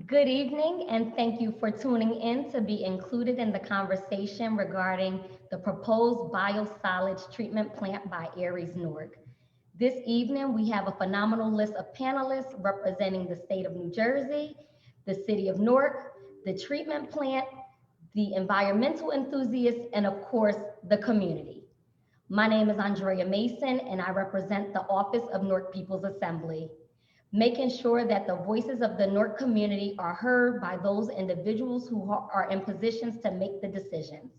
Good evening, and thank you for tuning in to be included in the conversation regarding the proposed biosolids treatment plant by Aries Newark. This evening, we have a phenomenal list of panelists representing the state of New Jersey, the city of Newark, the treatment plant, the environmental enthusiasts, and of course, the community. My name is Andrea Mason, and I represent the Office of Newark People's Assembly, making sure that the voices of the Newark community are heard by those individuals who are in positions to make the decisions.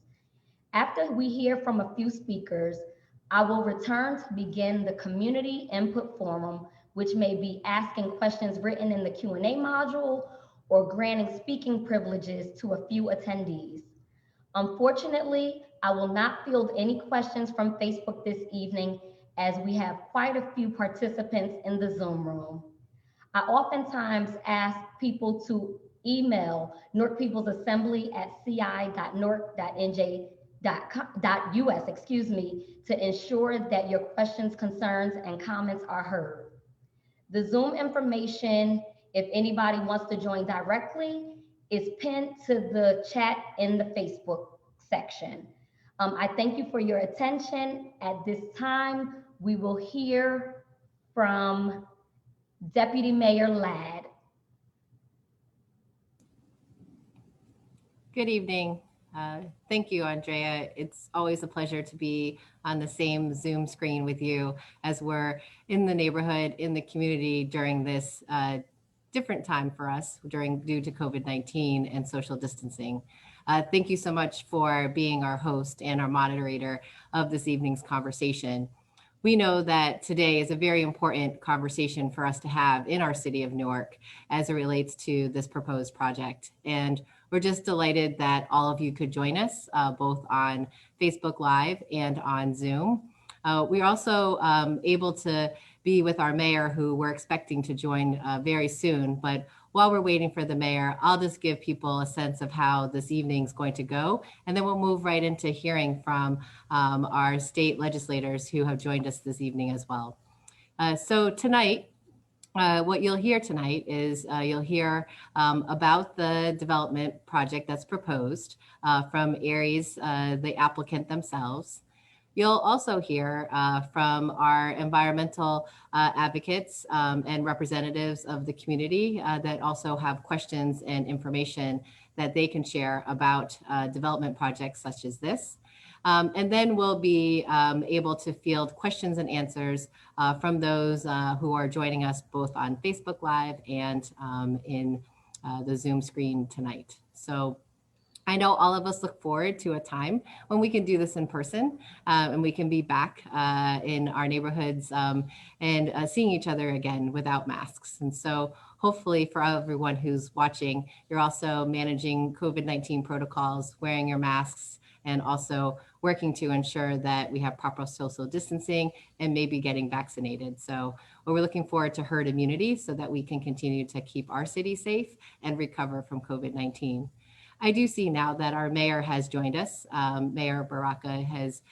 After we hear from a few speakers, I will return to begin the community input forum, which may be asking questions written in the Q&A module or granting speaking privileges to a few attendees. Unfortunately, I will not field any questions from Facebook this evening as we have quite a few participants in the Zoom room. I oftentimes ask people to email Newark People's Assembly at ci.newark.nj.us, to ensure that your questions, concerns, and comments are heard. The Zoom information, if anybody wants to join directly, is pinned to the chat in the Facebook section. I thank you for your attention. At this time, we will hear from Deputy Mayor Ladd. Good evening. Thank you, Andrea. It's always a pleasure to be on the same Zoom screen with you as we're in the neighborhood, in the community during this different time for us due to COVID-19 and social distancing. Thank you so much for being our host and our moderator of this evening's conversation. We know that today is a very important conversation for us to have in our city of Newark as it relates to this proposed project. And we're just delighted that all of you could join us both on Facebook Live and on Zoom. We're also able to be with our mayor, who we're expecting to join very soon. But while we're waiting for the mayor, I'll just give people a sense of how this evening's going to go. And then we'll move right into hearing from our state legislators who have joined us this evening as well. So tonight, what you'll hear tonight is you'll hear about the development project that's proposed from Aries, the applicant themselves. You'll also hear from our environmental advocates and representatives of the community that also have questions and information that they can share about development projects such as this. And then we'll be able to field questions and answers from those who are joining us both on Facebook Live and in the Zoom screen tonight. So I know all of us look forward to a time when we can do this in person and we can be back in our neighborhoods and seeing each other again without masks. And so hopefully for everyone who's watching, you're also managing COVID-19 protocols, wearing your masks, and also working to ensure that we have proper social distancing and maybe getting vaccinated. So we're looking forward to herd immunity so that we can continue to keep our city safe and recover from COVID-19. I do see now that our mayor has joined us. Mayor Baraka has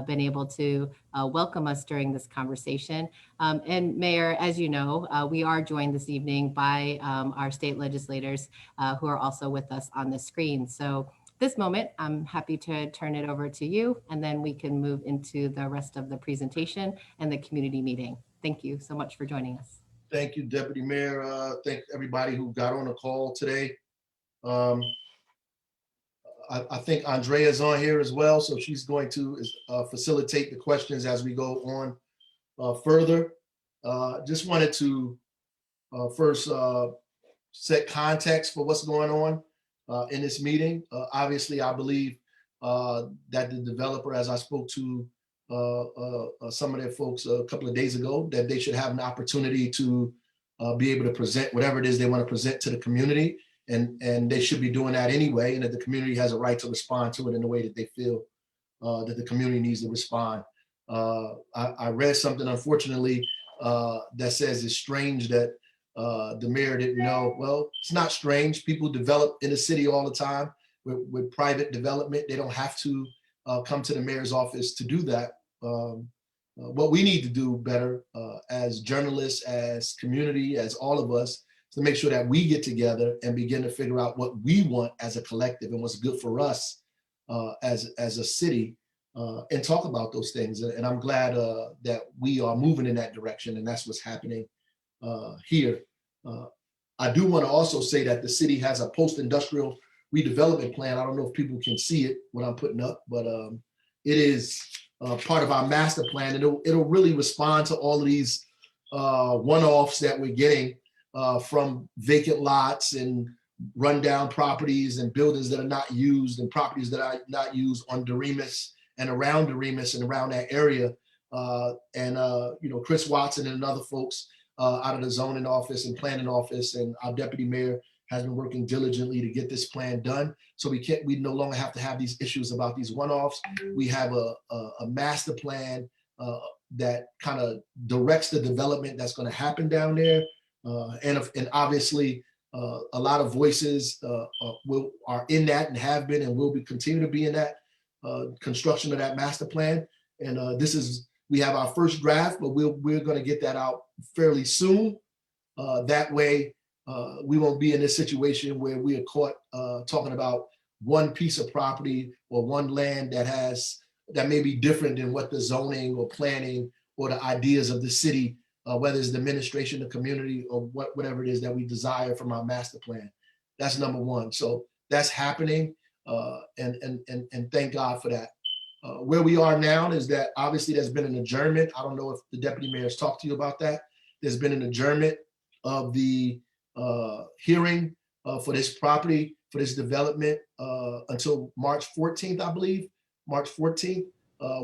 been able to welcome us during this conversation. And Mayor, as you know, we are joined this evening by our state legislators who are also with us on the screen. So this moment, I'm happy to turn it over to you, and then we can move into the rest of the presentation and the community meeting. Thank you so much for joining us. Thank you, Deputy Mayor. Thank everybody who got on the call today. I think Andrea's on here as well, so she's going to facilitate the questions as we go on further. Just wanted to first set context for what's going on in this meeting. Obviously, I believe that the developer, as I spoke to some of their folks a couple of days ago, that they should have an opportunity to be able to present whatever it is they want to present to the community. And they should be doing that anyway, and that the community has a right to respond to it in the way that they feel that the community needs to respond. I read something, unfortunately, that says it's strange that the mayor didn't know. Well, it's not strange. People develop in the city all the time with private development. They don't have to come to the mayor's office to do that. What we need to do better as journalists, as community, as all of us, to make sure that we get together and begin to figure out what we want as a collective and what's good for us as a city, and talk about those things. And I'm glad that we are moving in that direction, and that's what's happening here. I do want to also say that the city has a post-industrial redevelopment plan. I don't know if people can see it, what I'm putting up, but it is part of our master plan, and it'll really respond to all of these one-offs that we're getting from vacant lots and rundown properties and buildings that are not used and properties that are not used on Doremus and around Doremus and around that area. Chris Watson and other folks out of the zoning office and planning office, and our deputy mayor has been working diligently to get this plan done. So we no longer have to have these issues about these one-offs. We have a master plan that kind of directs the development that's going to happen down there. And obviously a lot of voices are in that and have been and will be continue to be in that construction of that master plan. And we have our first draft, but we're going to get that out fairly soon. That way, we won't be in this situation where we are caught talking about one piece of property or one land that may be different than what the zoning or planning or the ideas of the city, whether it's the administration, the community, or whatever it is that we desire from our master plan. That's number one. So that's happening, and thank God for that. Where we are now is that obviously there's been an adjournment. I don't know if the deputy mayor has talked to you about that. There's been an adjournment of the hearing for this property, for this development until March 14th, I believe, March 14th.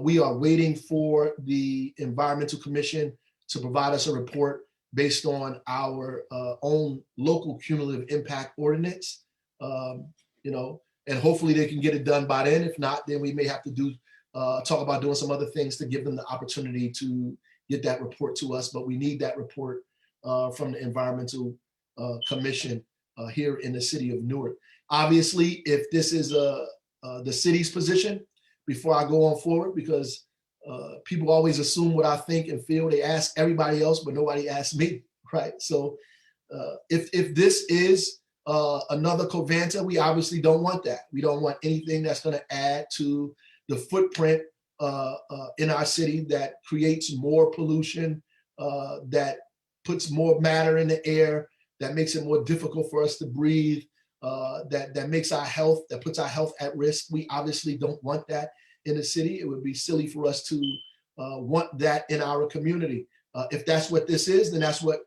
We are waiting for the Environmental Commission to provide us a report based on our own local cumulative impact ordinance, and hopefully they can get it done by then. If not, then we may have to talk about doing some other things to give them the opportunity to get that report to us. But we need that report from the Environmental Commission here in the city of Newark. Obviously, if this is the city's position, before I go on forward, because people always assume what I think and feel. They ask everybody else, but nobody asks me, right? So if this is another Covanta, we obviously don't want that. We don't want anything that's going to add to the footprint in our city that creates more pollution, that puts more matter in the air, that makes it more difficult for us to breathe, that makes our health, that puts our health at risk. We obviously don't want that in the city. It would be silly for us to want that in our community. If that's what this is, then that's what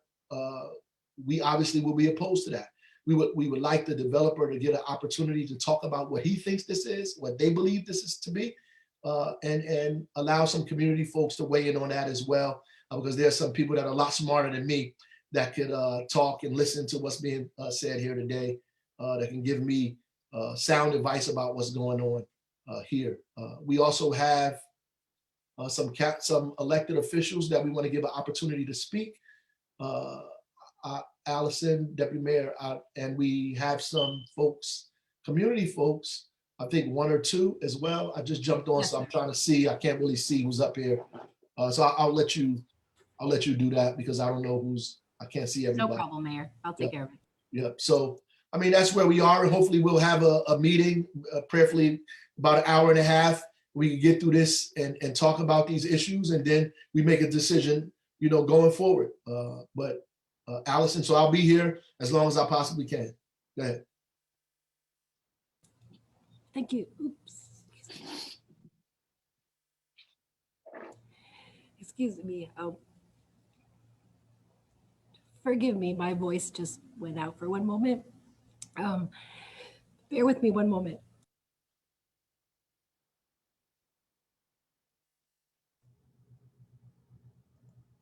we obviously will be opposed to that. We would like the developer to get an opportunity to talk about what he thinks this is, what they believe this is to be, and allow some community folks to weigh in on that as well, because there are some people that are a lot smarter than me that could talk and listen to what's being said here today, that can give me sound advice about what's going on here. We also have some elected officials that we want to give an opportunity to speak. Allison, Deputy Mayor, and we have some folks, community folks, I think one or two as well. I just jumped on, so I'm trying to see. I can't really see who's up here. So I'll let you do that, because I don't know I can't see everybody. No problem, Mayor. I'll take care of it. Yep. So, I mean, that's where we are, and hopefully we'll have a meeting, prayerfully about an hour and a half. We can get through this and talk about these issues, and then we make a decision, going forward. But Allison, so I'll be here as long as I possibly can. Go ahead. Thank you. Oops. Excuse me. Forgive me, my voice just went out for one moment. Bear with me one moment.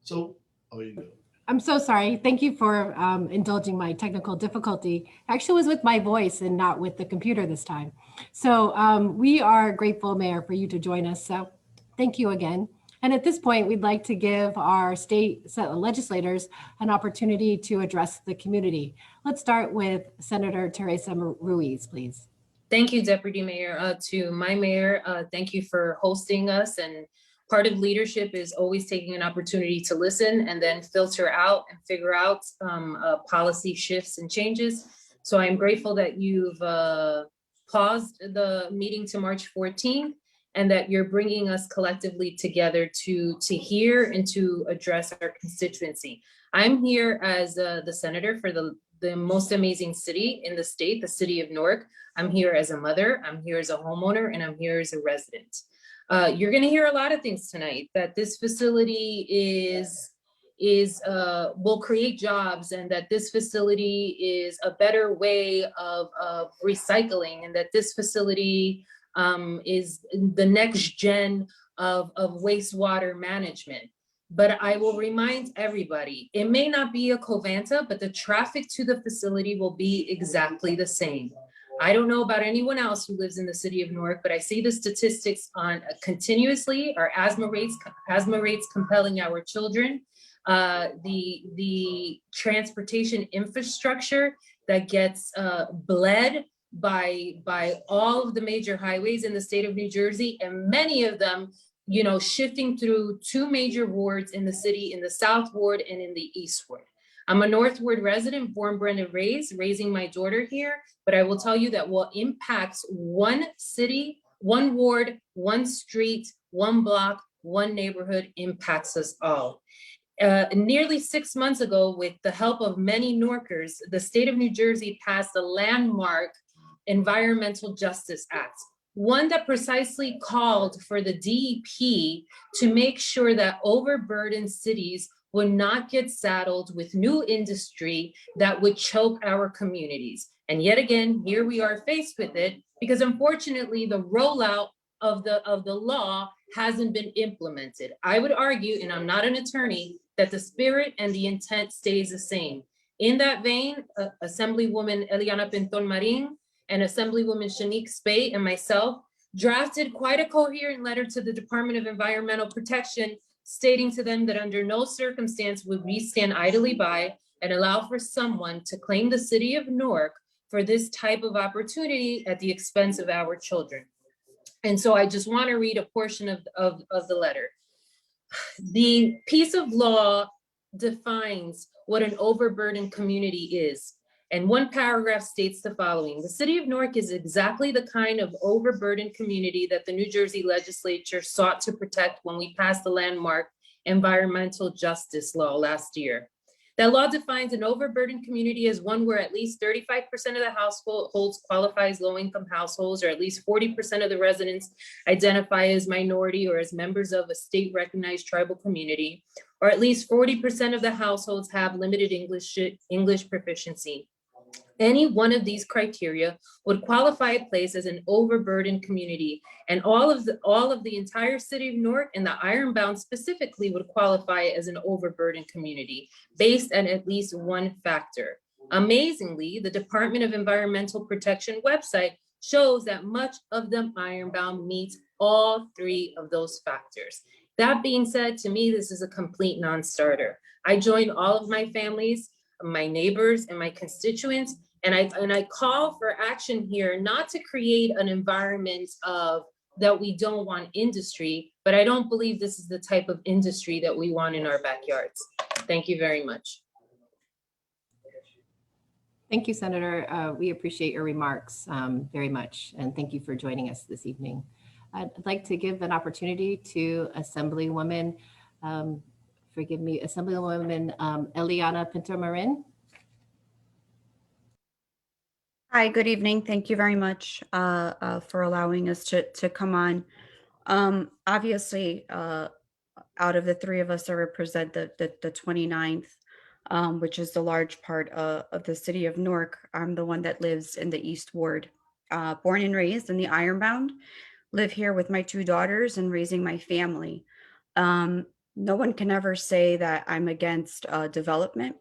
So, you go. I'm so sorry. Thank you for indulging my technical difficulty. Actually, it was with my voice and not with the computer this time. So we are grateful, Mayor, for you to join us. So thank you again. And at this point, we'd like to give our state legislators an opportunity to address the community. Let's start with Senator Teresa Ruiz, please. Thank you, Deputy Mayor. To my mayor, thank you for hosting us and Part of leadership is always taking an opportunity to listen and then filter out and figure out policy shifts and changes. So I'm grateful that you've paused the meeting to March 14th and that you're bringing us collectively together to hear and to address our constituency. I'm here as the senator for the most amazing city in the state, the city of Newark. I'm here as a mother, I'm here as a homeowner, and I'm here as a resident. You're gonna hear a lot of things tonight, that this facility will create jobs, and that this facility is a better way of recycling, and that this facility is the next gen of wastewater management. But I will remind everybody, it may not be a Covanta, but the traffic to the facility will be exactly the same. I don't know about anyone else who lives in the city of Newark, but I see the statistics on continuously, our asthma rates compelling our children, the transportation infrastructure that gets bled by all of the major highways in the state of New Jersey, and many of them, you know, shifting through two major wards in the city, in the South Ward and in the East Ward. I'm a North Ward resident, born, bred, and raised, raising my daughter here, but I will tell you that what impacts one city, one ward, one street, one block, one neighborhood impacts us all. Nearly 6 months ago, with the help of many Norkers, the state of New Jersey passed a landmark Environmental Justice Act, one that precisely called for the DEP to make sure that overburdened cities would not get saddled with new industry that would choke our communities. And yet again, here we are faced with it, because unfortunately the rollout of the law hasn't been implemented. I would argue, and I'm not an attorney, that the spirit and the intent stays the same. In that vein, Assemblywoman Eliana Pinton-Marin and Assemblywoman Shanique Spate and myself drafted quite a coherent letter to the Department of Environmental Protection, stating to them that under no circumstance would we stand idly by and allow for someone to claim the city of Newark for this type of opportunity at the expense of our children. And so I just want to read a portion of the letter. The piece of law defines what an overburdened community is. And one paragraph states the following: the city of Newark is exactly the kind of overburdened community that the New Jersey legislature sought to protect when we passed the landmark environmental justice law last year. That law defines an overburdened community as one where at least 35% of the households qualify as low-income households, or at least 40% of the residents identify as minority or as members of a state-recognized tribal community, or at least 40% of the households have limited English proficiency. Any one of these criteria would qualify a place as an overburdened community, and all of the entire city of Newark and the Ironbound specifically would qualify as an overburdened community based on at least one factor. Amazingly, the Department of Environmental Protection website shows that much of the Ironbound meets all three of those factors. That being said, to me, this is a complete non-starter. I joined all of my families, my neighbors, and my constituents, and I call for action here, not to create an environment of that we don't want industry, but I don't believe this is the type of industry that we want in our backyards. Thank you very much. Thank you, Senator. We appreciate your remarks very much, and thank you for joining us this evening. I'd like to give an opportunity to Assemblywoman, Assemblywoman Eliana Pinto-Marin. Hi, good evening. Thank you very much for allowing us to come on. Obviously, out of the three of us, I represent the 29th, which is the large part of the city of Newark. I'm the one that lives in the East Ward, born and raised in the Ironbound, live here with my two daughters and raising my family. No one can ever say that I'm against development.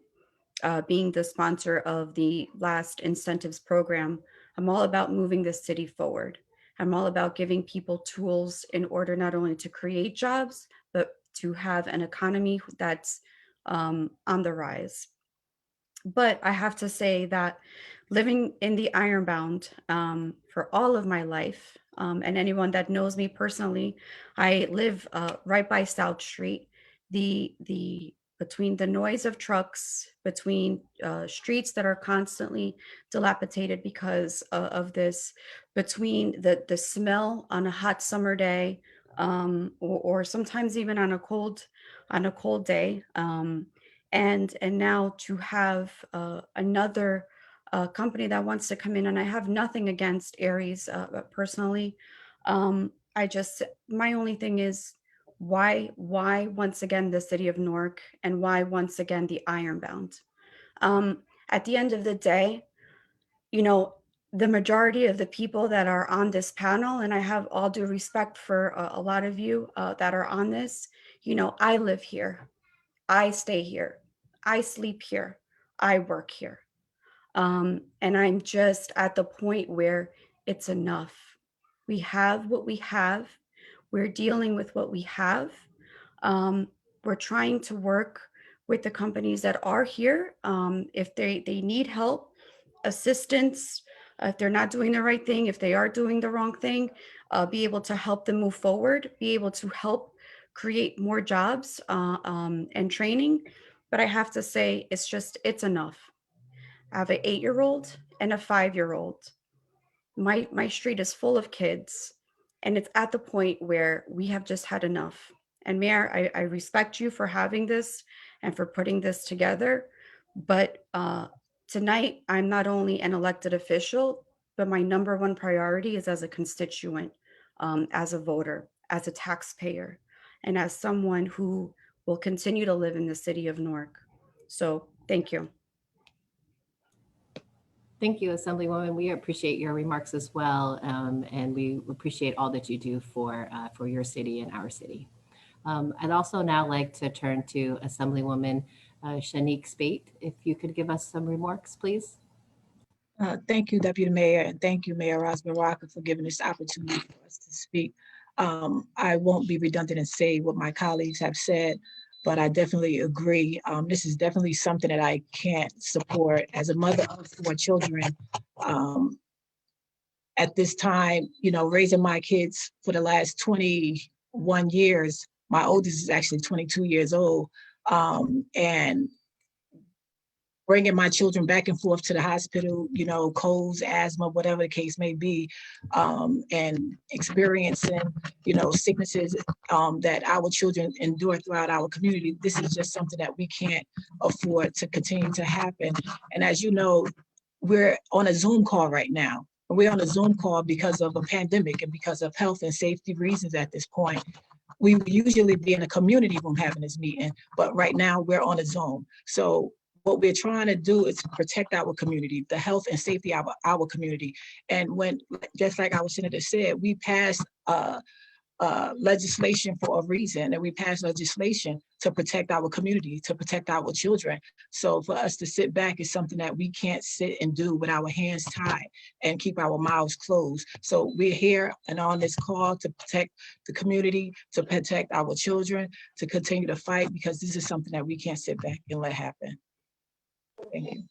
Being the sponsor of the last incentives program, I'm all about moving the city forward. I'm all about giving people tools in order not only to create jobs, but to have an economy that's on the rise. But I have to say that living in the Ironbound for all of my life. And anyone that knows me personally, I live right by South Street. The between the noise of trucks, between streets that are constantly dilapidated because of this, between the smell on a hot summer day, or sometimes even on a cold day, and now to have another company that wants to come in, and I have nothing against Aries personally. I just, my only thing is, why once again the city of Newark, and why once again the Ironbound? At the end of the day, you know, the majority of the people that are on this panel, and I have all due respect for a lot of you that are on this, you know, I live here, I stay here, I sleep here, I work here. And I'm just at the point where it's enough. We have what we have. We're dealing with what we have. Um, we're trying to work with the companies that are here. If they need help, assistance, if they're not doing the right thing, if they are doing the wrong thing, be able to help them move forward, be able to help create more jobs and training. But I have to say, it's enough. I have an 8-year-old and a 5-year-old. My street is full of kids, and it's at the point where we have just had enough. And Mayor, I respect you for having this and for putting this together, but tonight I'm not only an elected official, but my number one priority is as a constituent, as a voter, as a taxpayer, and as someone who will continue to live in the city of Newark. So thank you. Thank you, Assemblywoman. We appreciate your remarks as well, and we appreciate all that you do for your city and our city. I'd also now like to turn to Assemblywoman Shanique Spate. If you could give us some remarks, please. Thank you, Deputy Mayor, and thank you, Mayor Baraka, for giving this opportunity for us to speak. I won't be redundant and say what my colleagues have said, but I definitely agree. This is definitely something that I can't support as a mother of 4 children. At this time, you know, raising my kids for the last 21 years, my oldest is actually 22 years old, and bringing my children back and forth to the hospital, you know, colds, asthma, whatever the case may be, and experiencing, you know, sicknesses that our children endure throughout our community. This is just something that we can't afford to continue to happen. And as you know, we're on a Zoom call right now. We're on a Zoom call because of a pandemic and because of health and safety reasons at this point. We would usually be in a community room having this meeting, but right now we're on a Zoom. So what we're trying to do is protect our community, the health and safety of our community. And when, just like our senator said, we passed legislation for a reason, and we passed legislation to protect our community, to protect our children. So for us to sit back is something that we can't sit and do with our hands tied and keep our mouths closed. So we're here and on this call to protect the community, to protect our children, to continue to fight, because this is something that we can't sit back and let happen. Thank you.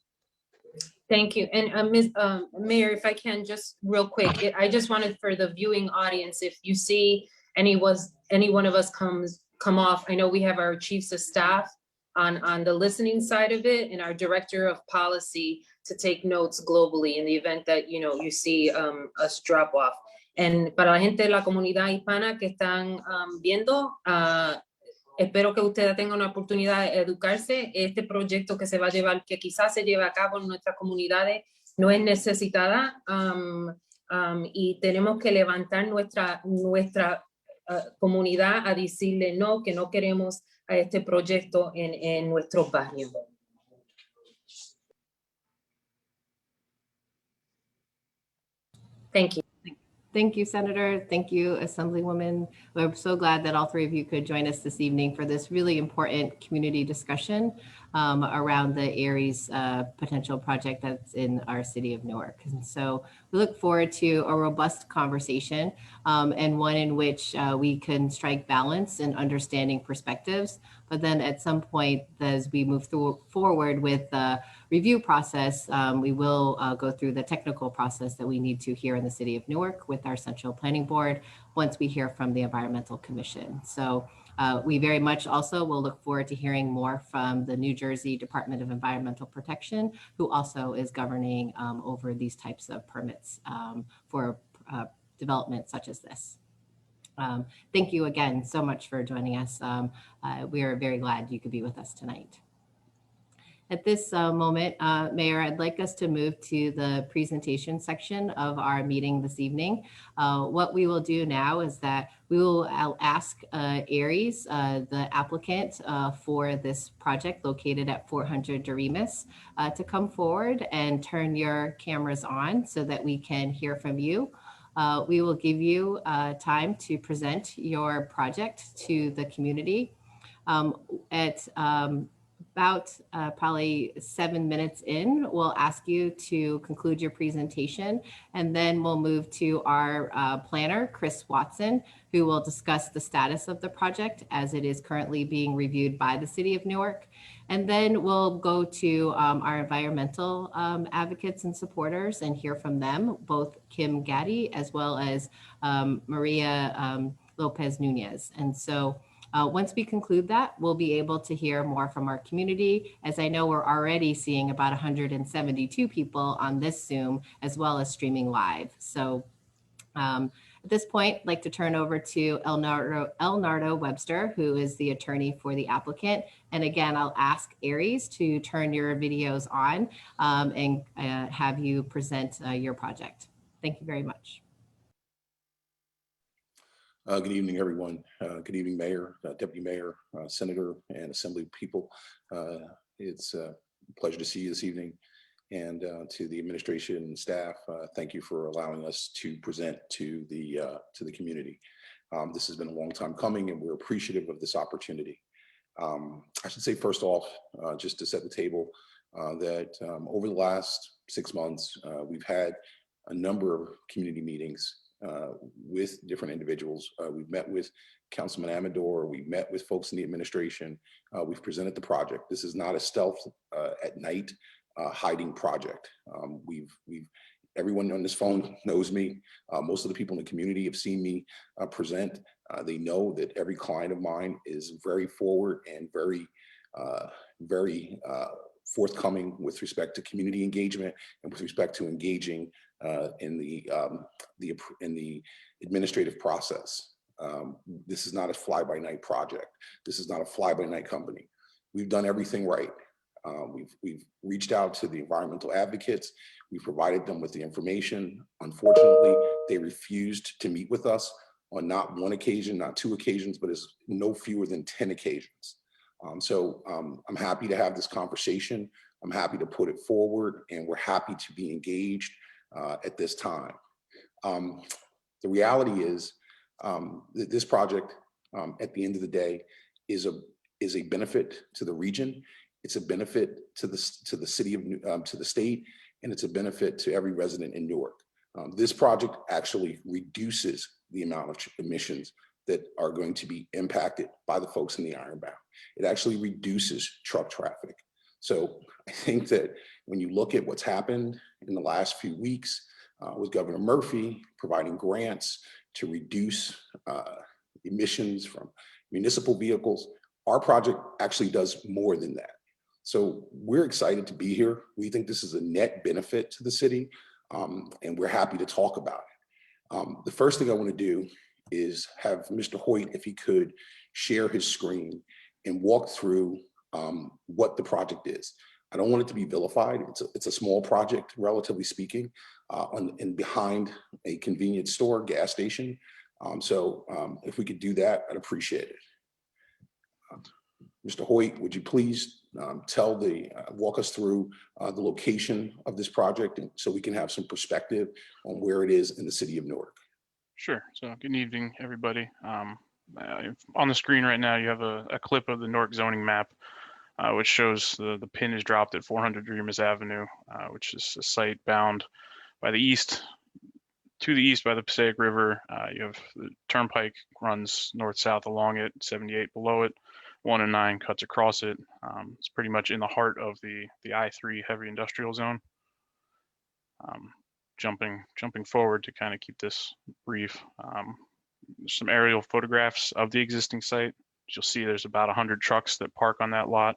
Thank you. And Ms. Mayor, if I can just real quick, I just wanted for the viewing audience, if you see any one of us come off, I know we have our chiefs of staff on the listening side of it, and our director of policy to take notes globally in the event that, you know, you see us drop off. And para la gente de la comunidad hispana que están viendo, espero que ustedes tengan una oportunidad de educarse. Este proyecto que se va a llevar, que quizás se lleve a cabo en nuestras comunidades, no es necesitada, y tenemos que levantar nuestra comunidad a decirle no, que no queremos a este proyecto en nuestros barrios. Thank you. Thank you, Senator. Thank you, Assemblywoman. We're so glad that all 3 of you could join us this evening for this really important community discussion. around the Aries potential project that's in our city of Newark. And so we look forward to a robust conversation and one in which we can strike balance in understanding perspectives. But then at some point, as we move forward with the review process, we will go through the technical process that we need to here in the city of Newark with our central planning board once we hear from the Environmental Commission. So we very much also will look forward to hearing more from the New Jersey Department of Environmental Protection, who also is governing over these types of permits for development such as this. Thank you again so much for joining us. We are very glad you could be with us tonight. At this moment, Mayor, I'd like us to move to the presentation section of our meeting this evening. What we will do now is that we will ask Aries, the applicant for this project located at 400 Doremus, to come forward and turn your cameras on so that we can hear from you. We will give you time to present your project to the community. At about probably 7 minutes in, we'll ask you to conclude your presentation, and then we'll move to our planner, Chris Watson, who will discuss the status of the project as it is currently being reviewed by the City of Newark. And then we'll go to our environmental advocates and supporters and hear from them, both Kim Gaddy as well as Maria Lopez Nunez. And so once we conclude that, we'll be able to hear more from our community, as I know we're already seeing about 172 people on this Zoom, as well as streaming live. So at this point, I'd like to turn over to Elnardo Webster, who is the attorney for the applicant. And again, I'll ask Aries to turn your videos on and have you present your project. Thank you very much. Good evening, everyone. Good evening, Mayor, Deputy Mayor, Senator, and Assembly people. It's a pleasure to see you this evening. And to the administration and staff, thank you for allowing us to present to the community. This has been a long time coming, and we're appreciative of this opportunity. I should say, first off, just to set the table, that over the last 6 months, we've had a number of community meetings with different individuals. We've met with Councilman Amador. We've met with folks in the administration. We've presented the project. This is not a stealth at night hiding project. Everyone on this phone knows me. Most of the people in the community have seen me present. They know that every client of mine is very forward and very forthcoming with respect to community engagement and with respect to engaging in the administrative process. This is not a fly-by-night project. This is not a fly-by-night company. We've done everything right. We've reached out to the environmental advocates. We provided them with the information. Unfortunately, they refused to meet with us on not one occasion, not two occasions, but it's no fewer than 10 occasions. So I'm happy to have this conversation. I'm happy to put it forward, and we're happy to be engaged at this time. The reality is that this project, at the end of the day, is a benefit to the region. It's a benefit to the city of to the state, and it's a benefit to every resident in Newark. This project actually reduces the amount of emissions that are going to be impacted by the folks in the Ironbound. It actually reduces truck traffic. So I think that when you look at what's happened in the last few weeks with Governor Murphy providing grants to reduce emissions from municipal vehicles, our project actually does more than that. So we're excited to be here. We think this is a net benefit to the city, and we're happy to talk about it. The first thing I want to do is have Mr. Hoyt, if he could, share his screen and walk through what the project is. I don't want it to be vilified. It's a small project, relatively speaking, and behind a convenience store, gas station. So if we could do that, I'd appreciate it. Mr. Hoyt, would you please walk us through the location of this project, and so we can have some perspective on where it is in the city of Newark. Sure. So good evening, everybody. On the screen right now, you have a clip of the Newark zoning map. which shows the pin is dropped at 400 Remus Avenue, which is a site bound by the east, to the east by the Passaic River. You have the turnpike runs north-south along it, 78 below it, 1 and 9 cuts across it. It's pretty much in the heart of the I-3 heavy industrial zone. Jumping forward to kind of keep this brief, there's some aerial photographs of the existing site. You'll see there's about 100 trucks that park on that lot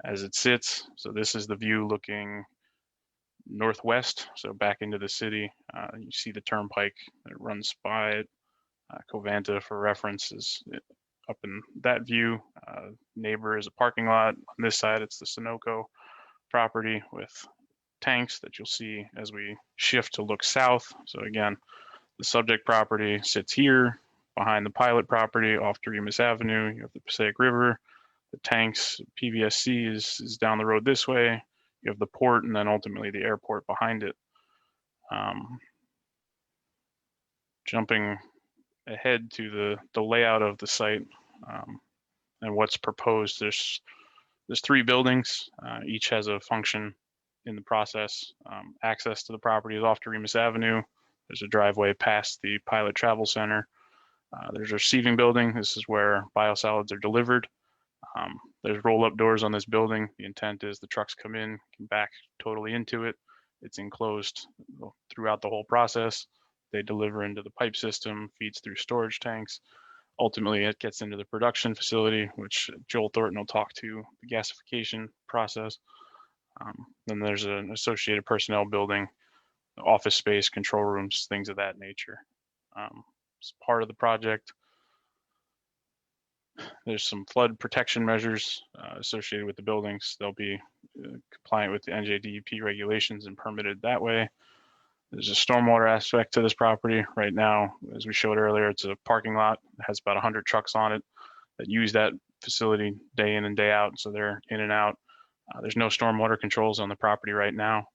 as it sits. So this is the view looking northwest, so back into the city. You see the turnpike that runs by it. Covanta, for reference, is up in that view. Neighbor is a parking lot. On this side, it's the Sunoco property with tanks that you'll see as we shift to look south. So again, the subject property sits here behind the pilot property off Remus Avenue. You have the Passaic River, the tanks, PVSC is down the road this way. You have the port and then ultimately the airport behind it. Jumping ahead to the layout of the site and what's proposed, there's 3 buildings. Each has a function in the process. Access to the property is off Remus Avenue. There's a driveway past the Pilot Travel Center. There's a receiving building. This is where biosolids are delivered. There's roll-up doors on this building. The intent is the trucks come in, can back totally into it. It's enclosed throughout the whole process. They deliver into the pipe system, feeds through storage tanks. Ultimately, it gets into the production facility, which Joel Thornton will talk to, the gasification process. Then there's an associated personnel building, office space, control rooms, things of that nature. As part of the project, there's some flood protection measures associated with the buildings. They'll be compliant with the NJDEP regulations and permitted that way. There's a stormwater aspect to this property. Right now, as we showed earlier, it's a parking lot. It has about 100 trucks on it that use that facility day in and day out. So they're in and out. There's no stormwater controls on the property right now.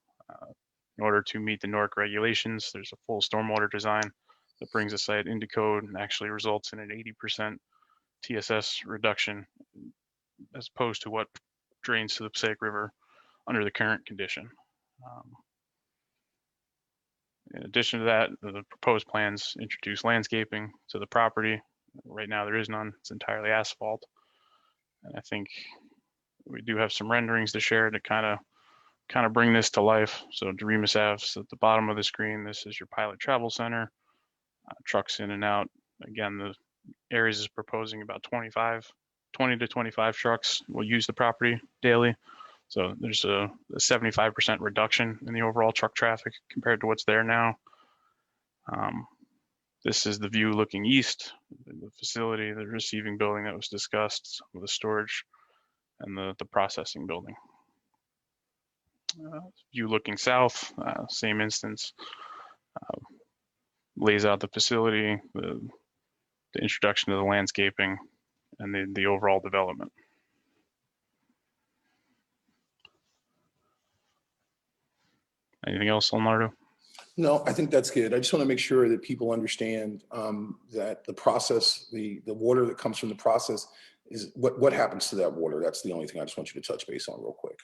In order to meet the NORC regulations, there's a full stormwater design that brings the site into code and actually results in an 80% TSS reduction as opposed to what drains to the Passaic River under the current condition. In addition to that, the proposed plans introduce landscaping to the property. Right now there is none, it's entirely asphalt. And I think we do have some renderings to share to kind of bring this to life. So Remus Ave's at the bottom of the screen. This is your Pilot Travel Center. Trucks in and out. Again, the Aries is proposing about 20 to 25 trucks will use the property daily. So there's a 75% reduction in the overall truck traffic compared to what's there now. This is the view looking east, the facility, the receiving building that was discussed, with the storage and the processing building. View looking south, same instance, lays out the facility, the introduction of the landscaping, and the overall development. Anything else, Leonardo? No, I think that's good. I just want to make sure that people understand that the process, the water that comes from the process is what happens to that water. That's the only thing I just want you to touch base on real quick.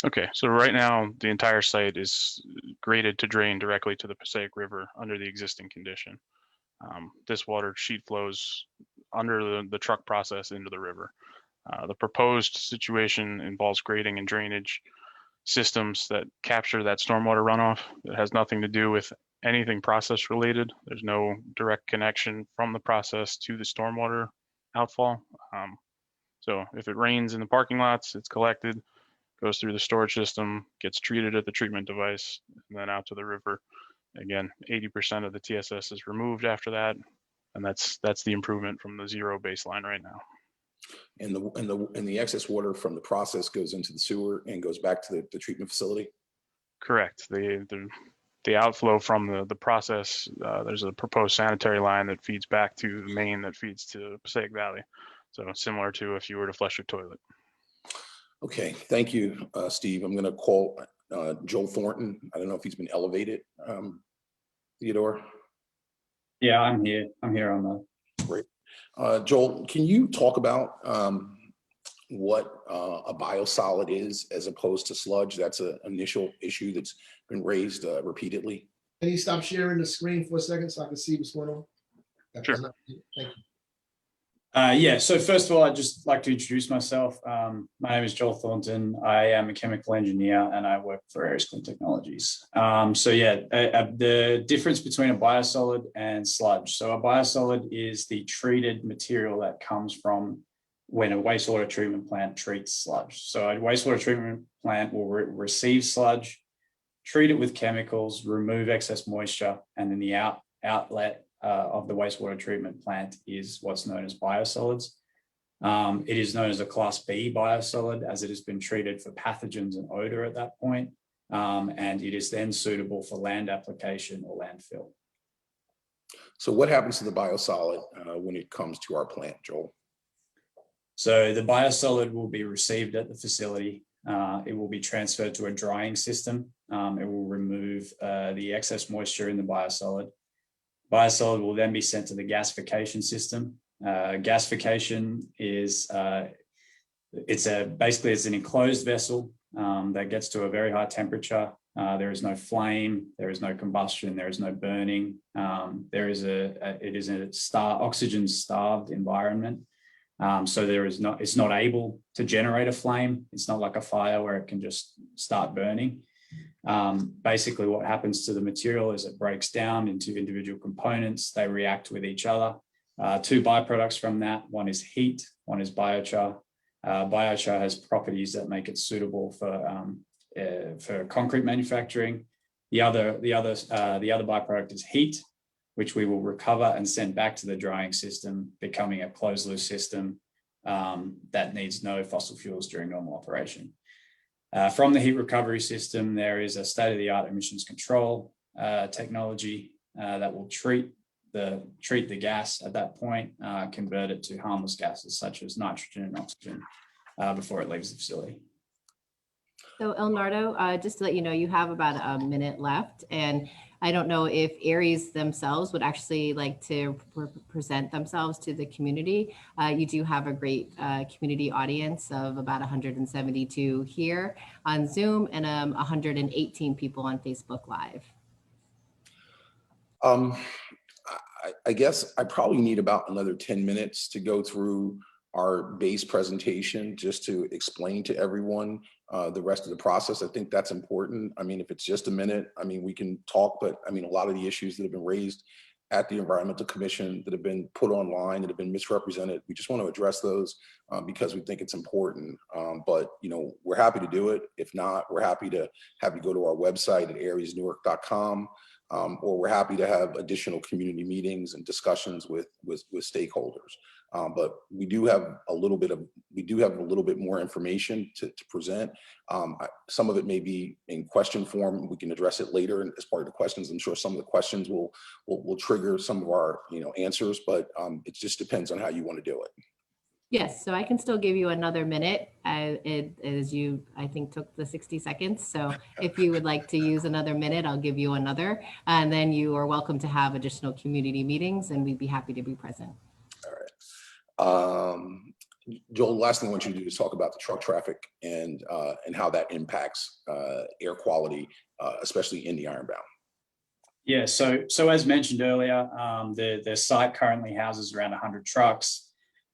Okay, so right now the entire site is graded to drain directly to the Passaic River under the existing condition. This water sheet flows under the truck process into the river. The proposed situation involves grading and drainage systems that capture that stormwater runoff. It has nothing to do with anything process related. There's no direct connection from the process to the stormwater outfall. So if it rains in the parking lots, it's collected, goes through the storage system, gets treated at the treatment device, and then out to the river. Again, 80% of the TSS is removed after that, and that's the improvement from the 0 baseline right now. And the excess water from the process goes into the sewer and goes back to the treatment facility? Correct. The outflow from the process, there's a proposed sanitary line that feeds back to the main that feeds to Passaic Valley. So similar to if you were to flush your toilet. Okay, thank you, Steve. I'm going to call Joel Thornton. I don't know if he's been elevated. Theodore? Yeah, I'm here. I'm here on the. Great. Joel, can you talk about what a biosolid is as opposed to sludge. That's an initial issue that's been raised repeatedly. Can you stop sharing the screen for a second so I can see what's going on? Sure. Thank you. Yeah, so first of all, I'd just like to introduce myself. My name is Joel Thornton. I am a chemical engineer and I work for Aries Clean Technologies. The difference between a biosolid and sludge. So a biosolid is the treated material that comes from when a wastewater treatment plant treats sludge. So a wastewater treatment plant will receive sludge, treat it with chemicals, remove excess moisture, and then the outlet of the wastewater treatment plant is what's known as biosolids. It is known as a Class B biosolid as it has been treated for pathogens and odor at that point, and it is then suitable for land application or landfill. So what happens to the biosolid when it comes to our plant, Joel? So the biosolid will be received at the facility. It will be transferred to a drying system. It will remove the excess moisture in the biosolid. Biosolid will then be sent to the gasification system. Gasification is basically it's an enclosed vessel that gets to a very high temperature. There is no flame, there is no combustion, there is no burning. It is a oxygen starved environment. So it's not able to generate a flame. It's not like a fire where it can just start burning. Basically what happens to the material is it breaks down into individual components. They react with each other. Two byproducts from that, one is heat, one is biochar. Biochar has properties that make it suitable for concrete manufacturing. The other byproduct is heat, which we will recover and send back to the drying system, becoming a closed loop system that needs no fossil fuels during normal operation. From the heat recovery system, there is a state-of-the-art emissions control technology that will treat the gas at that point, convert it to harmless gases such as nitrogen and oxygen before it leaves the facility. So Elnardo, just to let you know, you have about a minute left, and I don't know if Aries themselves would actually like to present themselves to the community. You do have a great community audience of about 172 here on Zoom and 118 people on Facebook Live. I guess I probably need about another 10 minutes to go through our base presentation just to explain to everyone the rest of the process. I think that's important. I mean, if it's just a minute, I mean, we can talk, but I mean, a lot of the issues that have been raised at the Environmental Commission that have been put online, that have been misrepresented, we just want to address those because we think it's important. But, you know, we're happy to do it. If not, we're happy to have you go to our website at ariesnewark.com. Or we're happy to have additional community meetings and discussions with stakeholders. But we do have a little bit more information to present. Some of it may be in question form. We can address it later as part of the questions. I'm sure some of the questions will trigger some of our answers, but it just depends on how you want to do it. Yes, so I can still give you another minute as you, I think, took the 60 seconds. So if you would like to use another minute, I'll give you another. And then you are welcome to have additional community meetings and we'd be happy to be present. All right. Joel, the last thing I want you to do is talk about the truck traffic and how that impacts air quality, especially in the Ironbound. Yeah, so as mentioned earlier, the site currently houses around 100 trucks.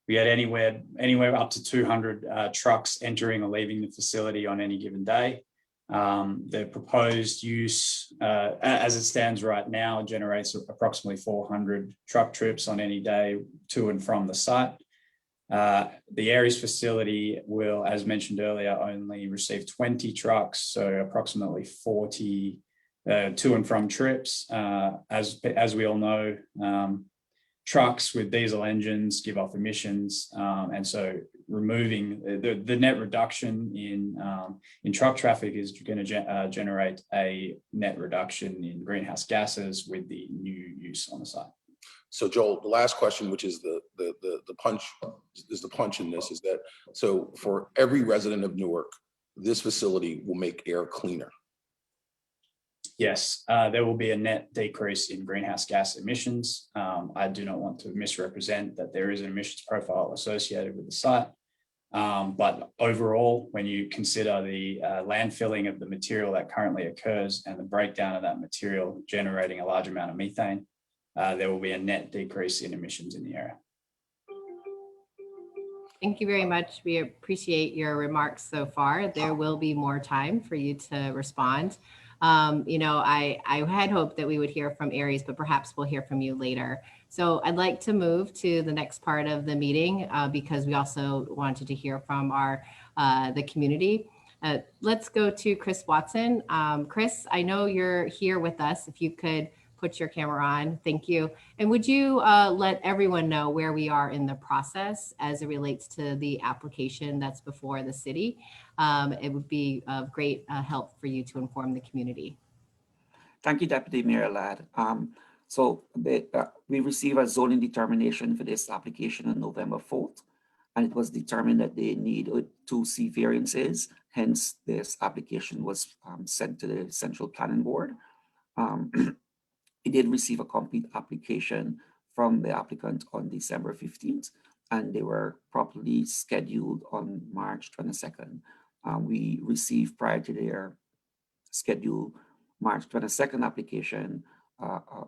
We had anywhere up to 200 trucks entering or leaving the facility on any given day. The proposed use, as it stands right now, generates approximately 400 truck trips on any day to and from the site. The Aries facility will, as mentioned earlier, only receive 20 trucks, so approximately 40 to and from trips. As we all know, trucks with diesel engines give off emissions, and so removing the net reduction in truck traffic is going to generate a net reduction in greenhouse gases with the new use on the site. So Joel, the last question, which is the punch in this, is that so for every resident of Newark, this facility will make air cleaner. Yes, there will be a net decrease in greenhouse gas emissions. I do not want to misrepresent that there is an emissions profile associated with the site. But overall, when you consider the landfilling of the material that currently occurs and the breakdown of that material generating a large amount of methane, there will be a net decrease in emissions in the area. Thank you very much. We appreciate your remarks so far. There will be more time for you to respond. I had hoped that we would hear from Aries, but perhaps we'll hear from you later. So I'd like to move to the next part of the meeting because we also wanted to hear from the community. Let's go to Chris Watson. Chris, I know you're here with us. If you could put your camera on, thank you. And would you let everyone know where we are in the process as it relates to the application that's before the city? It would be of great help for you to inform the community. Thank you, Deputy Mayor Ladd. We received a zoning determination for this application on November 4th, and it was determined that they need 2 C variances. Hence, this application was sent to the Central Planning Board. We did receive a complete application from the applicant on December 15th, and they were properly scheduled on March 22nd. We received prior to their scheduled March 22nd application,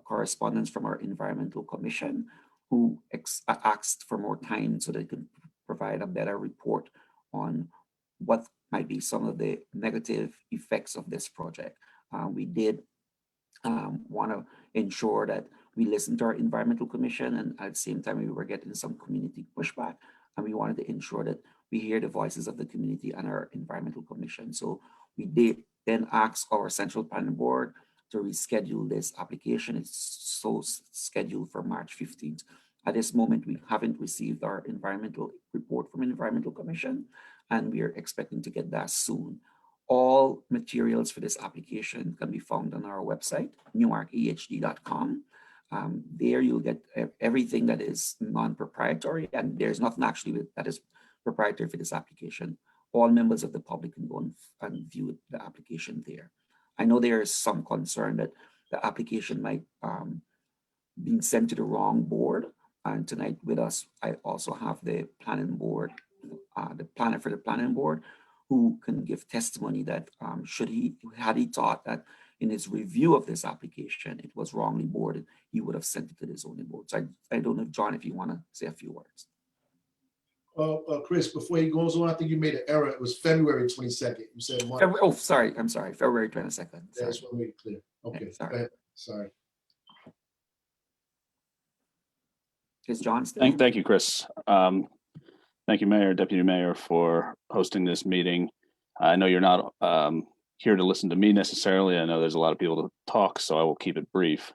correspondence from our Environmental Commission, who asked for more time so they could provide a better report on what might be some of the negative effects of this project. We did want to ensure that we listened to our Environmental Commission, and at the same time we were getting some community pushback, and we wanted to ensure that we hear the voices of the community and our Environmental Commission. So we did then ask our Central Planning Board to reschedule this application. It's scheduled for March 15th. At this moment, we haven't received our environmental report from Environmental Commission, and we are expecting to get that soon. All materials for this application can be found on our website, newarkehd.com. There you'll get everything that is non-proprietary, and there's nothing actually that is proprietary for this application. All members of the public can go and view the application there. I know there is some concern that the application might be sent to the wrong board. And tonight with us, I also have the planning board, the planner for the planning board, who can give testimony that had he thought that in his review of this application, it was wrongly boarded, he would have sent it to the zoning board. So I don't know, John, if you want to say a few words. Chris, before he goes on, I think you made an error. It was February 22nd. You said March. Oh, sorry. I'm sorry. February 22nd. That's what made it clear. Okay. Sorry. Go ahead. Sorry. Is John still? Thank you, Chris. Thank you, Mayor, Deputy Mayor, for hosting this meeting. I know you're not here to listen to me necessarily. I know there's a lot of people to talk, so I will keep it brief.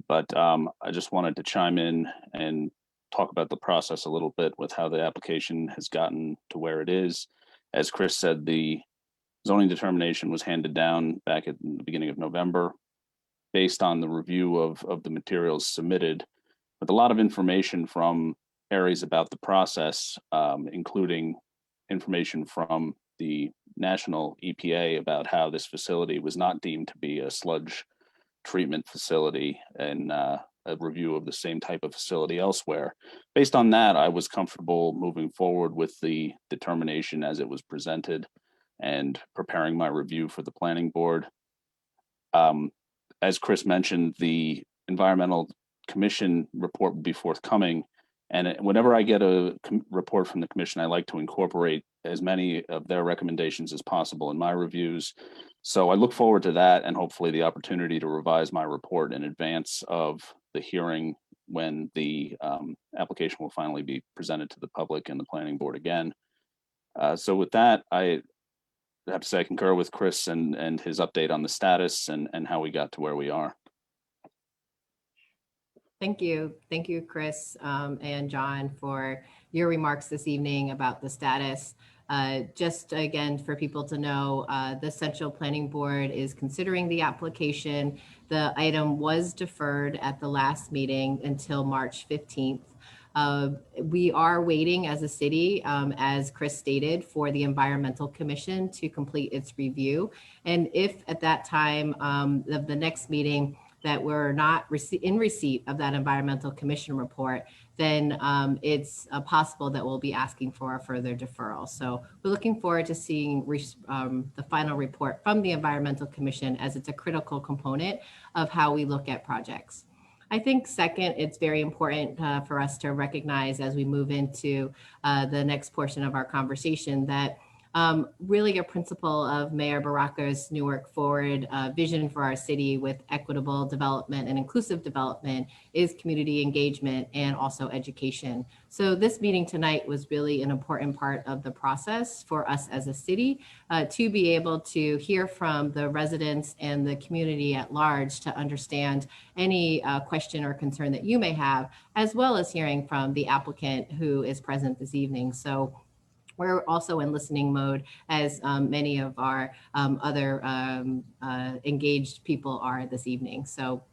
But I just wanted to chime in and talk about the process a little bit with how the application has gotten to where it is. As Chris said, the zoning determination was handed down back at the beginning of November based on the review of the materials submitted, with a lot of information from Aries about the process, including information from the national EPA about how this facility was not deemed to be a sludge treatment facility, and a review of the same type of facility elsewhere. Based on that, I was comfortable moving forward with the determination as it was presented and preparing my review for the planning board. As Chris mentioned, the Environmental Commission report will be forthcoming. And whenever I get a report from the commission, I like to incorporate as many of their recommendations as possible in my reviews. So I look forward to that, and hopefully the opportunity to revise my report in advance of the hearing when the application will finally be presented to the public and the planning board again. So with that, I have to say I concur with Chris and his update on the status and how we got to where we are. Thank you, Chris and John, for your remarks this evening about the status. Just again, for people to know, the Central Planning Board is considering the application. The item was deferred at the last meeting until March 15th. We are waiting as a city, as Chris stated, for the Environmental Commission to complete its review. And if at that time of the next meeting, that we're not in receipt of that environmental commission report, then it's possible that we'll be asking for a further deferral. So we're looking forward to seeing the final report from the Environmental Commission, as it's a critical component of how we look at projects. I think second, it's very important for us to recognize as we move into the next portion of our conversation that really a principle of Mayor Baraka's Newark Forward vision for our city with equitable development and inclusive development is community engagement and also education. So this meeting tonight was really an important part of the process for us as a city to be able to hear from the residents and the community at large to understand any question or concern that you may have, as well as hearing from the applicant who is present this evening. So we're also in listening mode, as many of our other engaged people are this evening. So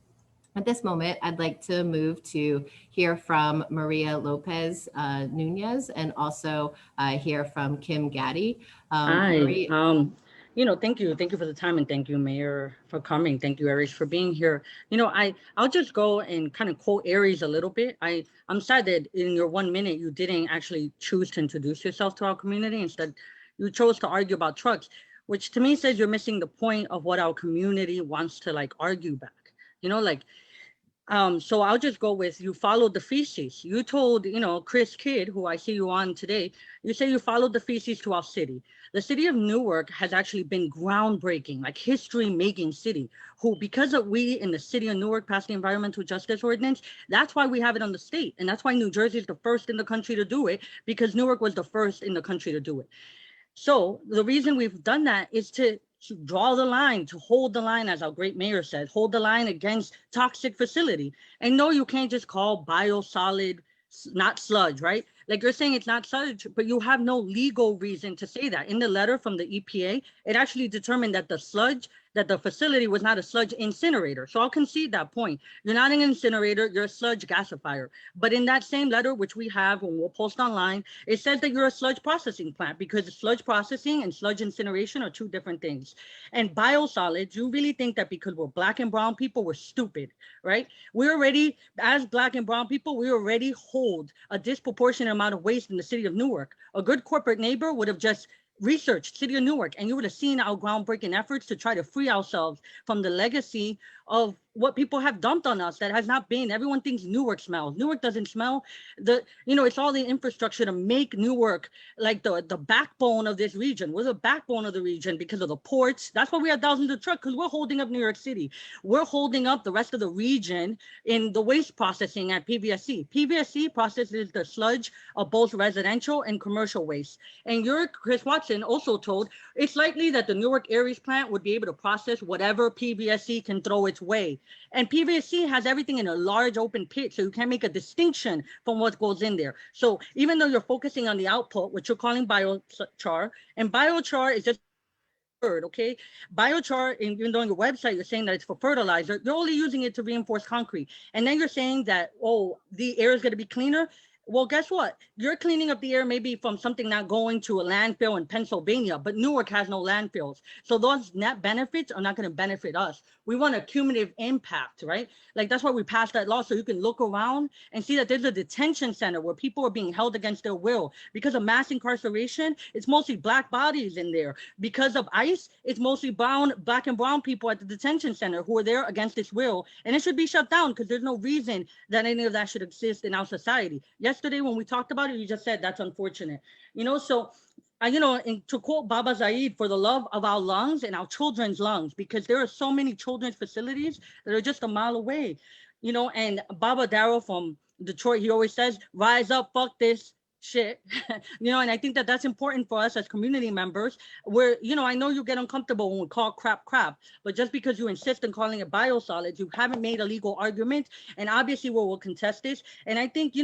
at this moment, I'd like to move to hear from Maria Lopez Nunez and also hear from Kim Gaddy. Hi. Maria, Thank you. Thank you for the time, and thank you, Mayor, for coming. Thank you, Aries, for being here. I'll just go and kind of quote Aries a little bit. I'm sad that in your 1 minute, you didn't actually choose to introduce yourself to our community. Instead, you chose to argue about trucks, which to me says you're missing the point of what our community wants to argue back. So I'll just go with, you followed the feces. You told, Chris Kidd, who I see you on today, you say you followed the feces to our city. The city of Newark has actually been groundbreaking, history making city, who, because of we in the city of Newark passed the environmental justice ordinance, that's why we have it on the state. And that's why New Jersey is the first in the country to do it, because Newark was the first in the country to do it. So the reason we've done that is to draw the line, to hold the line, as our great mayor said, hold the line against toxic facility. And no, you can't just call biosolid not sludge, right? You're saying it's not sludge, but you have no legal reason to say that. In the letter from the EPA, it actually determined that the facility was not a sludge incinerator. So I'll concede that point. You're not an incinerator, you're a sludge gasifier. But in that same letter, which we have and we'll post online, it says that you're a sludge processing plant, because sludge processing and sludge incineration are two different things. And biosolids, you really think that because we're Black and brown people, we're stupid, right? We're already, as Black and brown people, we already hold a disproportionate amount of waste in the city of Newark. A good corporate neighbor would have just researched city of Newark, and you would have seen our groundbreaking efforts to try to free ourselves from the legacy of what people have dumped on us that has not been. Everyone thinks Newark smells. Newark doesn't smell. It's all the infrastructure to make Newark the backbone of this region. We're the backbone of the region because of the ports. That's why we have thousands of trucks, because we're holding up New York City. We're holding up the rest of the region in the waste processing at PVSC. PVSC processes the sludge of both residential and commercial waste. And Chris Watson also told it's likely that the Newark Aries plant would be able to process whatever PVSC can throw its way. And PVSC has everything in a large open pit, so you can't make a distinction from what goes in there. So even though you're focusing on the output, which you're calling biochar, and biochar is just word, okay? Biochar, even though on your website you're saying that it's for fertilizer, you're only using it to reinforce concrete. And then you're saying that, the air is going to be cleaner. Well, guess what? You're cleaning up the air maybe from something not going to a landfill in Pennsylvania, but Newark has no landfills. So those net benefits are not going to benefit us. We want a cumulative impact, right? That's why we passed that law, so you can look around and see that there's a detention center where people are being held against their will. Because of mass incarceration, it's mostly Black bodies in there. Because of ICE, it's mostly Black and brown people at the detention center who are there against its will. And it should be shut down, because there's no reason that any of that should exist in our society. Yesterday, when we talked about it, you just said that's unfortunate. And to quote Baba Zaid, for the love of our lungs and our children's lungs, because there are so many children's facilities that are just a mile away. And Baba Darrow from Detroit, he always says, rise up, fuck this shit. And I think that that's important for us as community members, where, I know you get uncomfortable when we call crap, but just because you insist on calling it biosolids, you haven't made a legal argument. And obviously we'll contest this. And I think,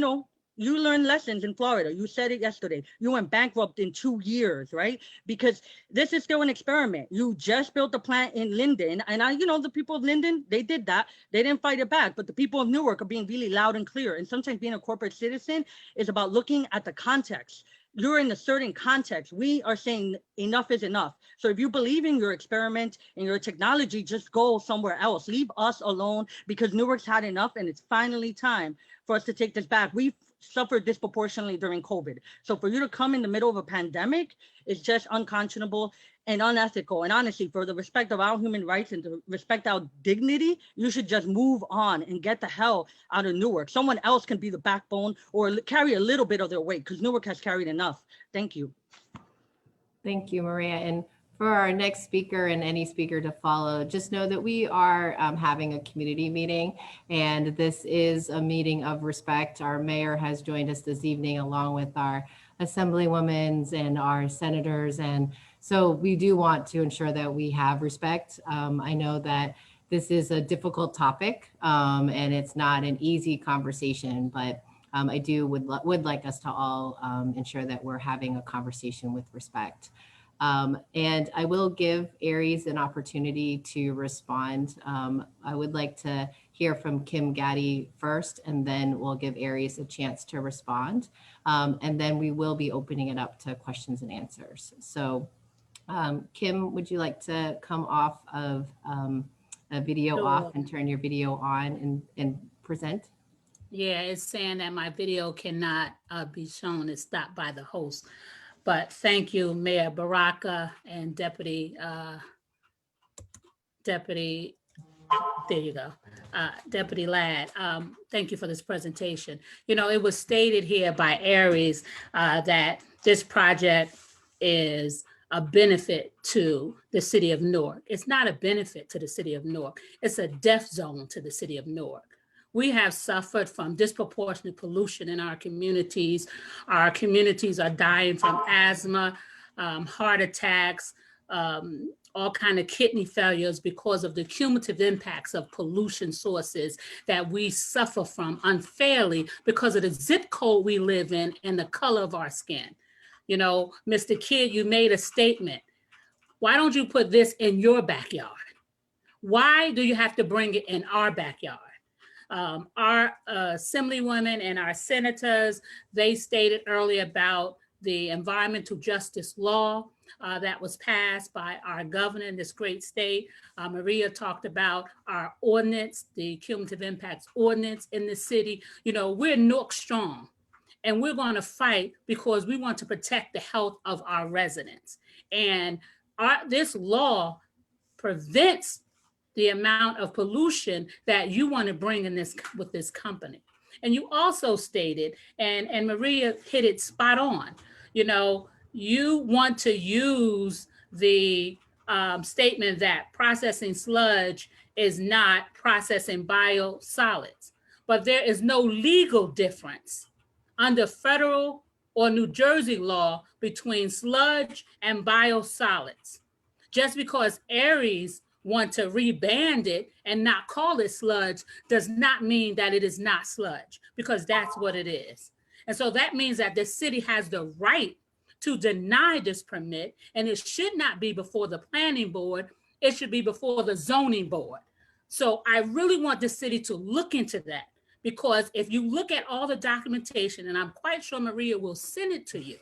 you learned lessons in Florida. You said it yesterday. You went bankrupt in 2 years, right? Because this is still an experiment. You just built a plant in Linden. And the people of Linden, they did that. They didn't fight it back. But the people of Newark are being really loud and clear. And sometimes being a corporate citizen is about looking at the context. you're in a certain context. We are saying enough is enough. So if you believe in your experiment and your technology, just go somewhere else. Leave us alone, because Newark's had enough, and it's finally time for us to take this back. We've suffered disproportionately during COVID. So for you to come in the middle of a pandemic is just unconscionable and unethical. And honestly, for the respect of our human rights and to respect our dignity, you should just move on and get the hell out of Newark. Someone else can be the backbone or carry a little bit of their weight, because Newark has carried enough. Thank you. Thank you, Maria. And for our next speaker and any speaker to follow, just know that we are having a community meeting, and this is a meeting of respect. Our mayor has joined us this evening along with our assemblywomen and our senators. And so we do want to ensure that we have respect. I know that this is a difficult topic and it's not an easy conversation, but I would like us to all ensure that we're having a conversation with respect. And I will give Aries an opportunity to respond. I would like to hear from Kim Gaddy first, and then we'll give Aries a chance to respond. And then we will be opening it up to questions and answers. So Kim, would you like to come off of a video off and turn your video on and present? Yeah, it's saying that my video cannot be shown. It's stopped by the host. But thank you, Mayor Baraka and Deputy, there you go, Deputy Ladd. Thank you for this presentation. You know, it was stated here by Aries that this project is a benefit to the city of Newark. It's not a benefit to the city of Newark. It's a death zone to the city of Newark. We have suffered from disproportionate pollution in our communities. Our communities are dying from asthma, heart attacks, all kind of kidney failures because of the cumulative impacts of pollution sources that we suffer from unfairly because of the zip code we live in and the color of our skin. You know, Mr. Kidd, you made a statement. Why don't you put this in your backyard? Why do you have to bring it in our backyard? Our assemblywomen and our senators, they stated earlier about the environmental justice law that was passed by our governor in this great state. Maria talked about our ordinance, the cumulative impacts ordinance in the city. You know, we're Newark strong, and we're going to fight because we want to protect the health of our residents. And this law prevents the amount of pollution that you want to bring in this with this company. And you also stated, and Maria hit it spot on, you know, you want to use the statement that processing sludge is not processing biosolids, but there is no legal difference under federal or New Jersey law between sludge and biosolids. Just because Aries want to reband it and not call it sludge does not mean that it is not sludge, because that's what it is. And so that means that the city has the right to deny this permit, and it should not be before the planning board, it should be before the zoning board. So I really want the city to look into that, because if you look at all the documentation, and I'm quite sure Maria will send it to you,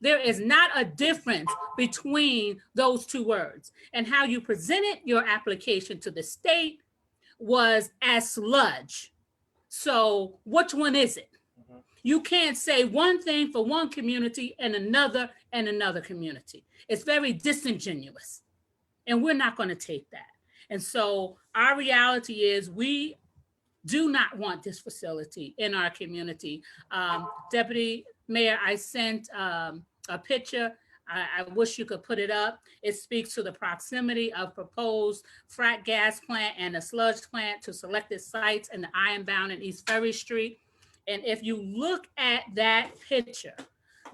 there is not a difference between those two words. And how you presented your application to the state was as sludge. So which one is it? You can't say one thing for one community and another community. It's very disingenuous. And we're not going to take that. And so our reality is we do not want this facility in our community. Deputy Mayor, I sent a picture. I wish you could put it up. It speaks to the proximity of proposed frac gas plant and a sludge plant to selected sites in the Ironbound and East Ferry Street. And if you look at that picture,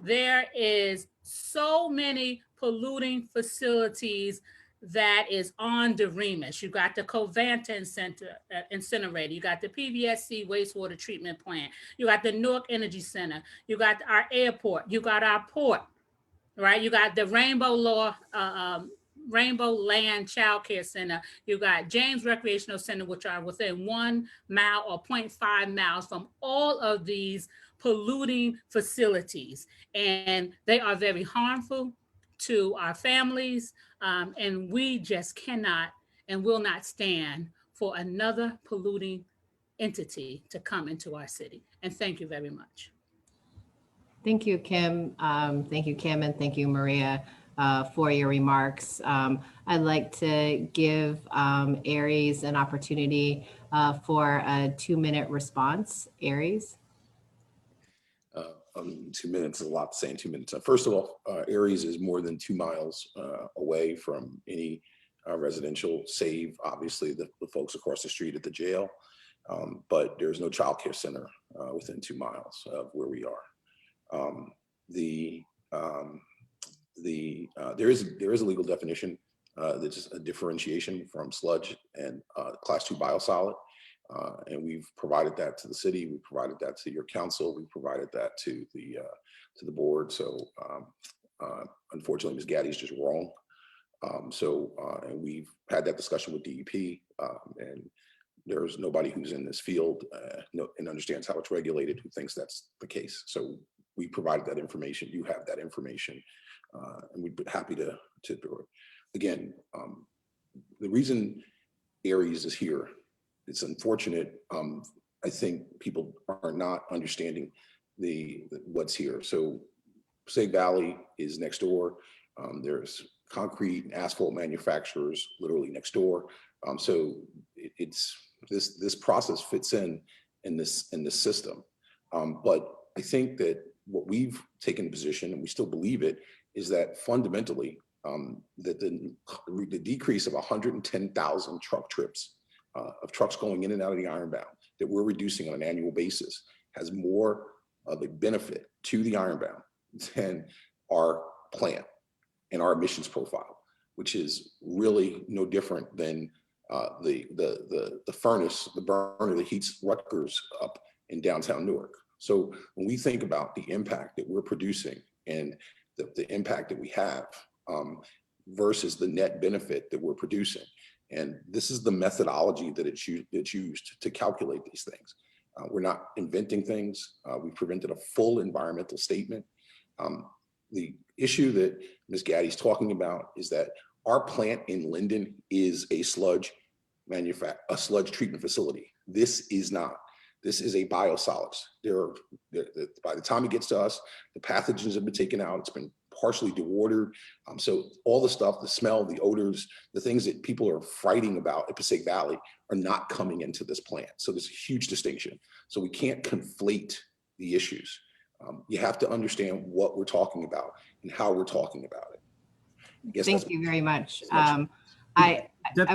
there is so many polluting facilities that is on the Remus. You got the Covanta incinerator, you got the PVSC wastewater treatment plant, you got the Newark Energy Center, you got our airport, you got our port, right? You got the Rainbow Law Rainbow Land Child Care Center. You got James Recreational Center, which are within 1 mile or 0.5 miles from all of these polluting facilities. And they are very harmful to our families. And we just cannot and will not stand for another polluting entity to come into our city. And thank you very much. Thank you, Kim. Thank you, Kim, and thank you, Maria, for your remarks. I'd like to give Aries an opportunity for a 2-minute response. Aries. 2 minutes is a lot to say in 2 minutes. First of all, Aries is more than 2 miles away from any residential, save obviously the folks across the street at the jail. But there's no child care center within 2 miles of where we are. There is a legal definition that's a differentiation from sludge and class 2 biosolid. And we've provided that to the city. We provided that to your council. We provided that to the board. So unfortunately, Ms. Gaddy's just wrong. And we've had that discussion with DEP, and there's nobody who's in this field and understands how it's regulated who thinks that's the case. So we provided that information. You have that information, and we'd be happy to do it. Again, the reason Aries is here, it's unfortunate. I think people are not understanding what's here. So Passaic Valley is next door. There's concrete and asphalt manufacturers literally next door. So it's this process fits in this system. But I think that what we've taken position, and we still believe it, is that fundamentally that the decrease of 110,000 truck trips of trucks going in and out of the Ironbound that we're reducing on an annual basis has more of a benefit to the Ironbound than our plant and our emissions profile, which is really no different than the furnace, the burner that heats Rutgers up in downtown Newark. So when we think about the impact that we're producing and the impact that we have versus the net benefit that we're producing, and this is the methodology that it's used to calculate these things. We're not inventing things. We've presented a full environmental statement. The issue that Ms. Gaddy's talking about is that our plant in Linden is a sludge treatment facility. This is not. This is a biosolids. By the time it gets to us, the pathogens have been taken out. It's been partially dewatered. So all the stuff, the smell, the odors, the things that people are fighting about at Passaic Valley are not coming into this plant. So there's a huge distinction. So we can't conflate the issues. You have to understand what we're talking about and how we're talking about it. Thank you very much. I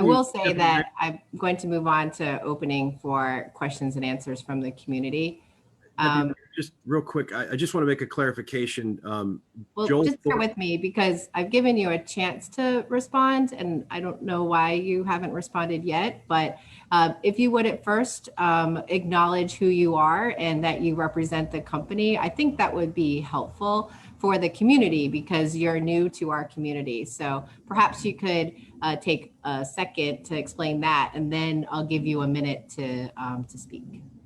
will say that I'm going to move on to opening for questions and answers from the community. Just real quick, I just want to make a clarification. Well, just bear with me because I've given you a chance to respond, and I don't know why you haven't responded yet. But if you would at first acknowledge who you are and that you represent the company, I think that would be helpful for the community because you're new to our community. So perhaps you could take a second to explain that, and then I'll give you a minute to speak.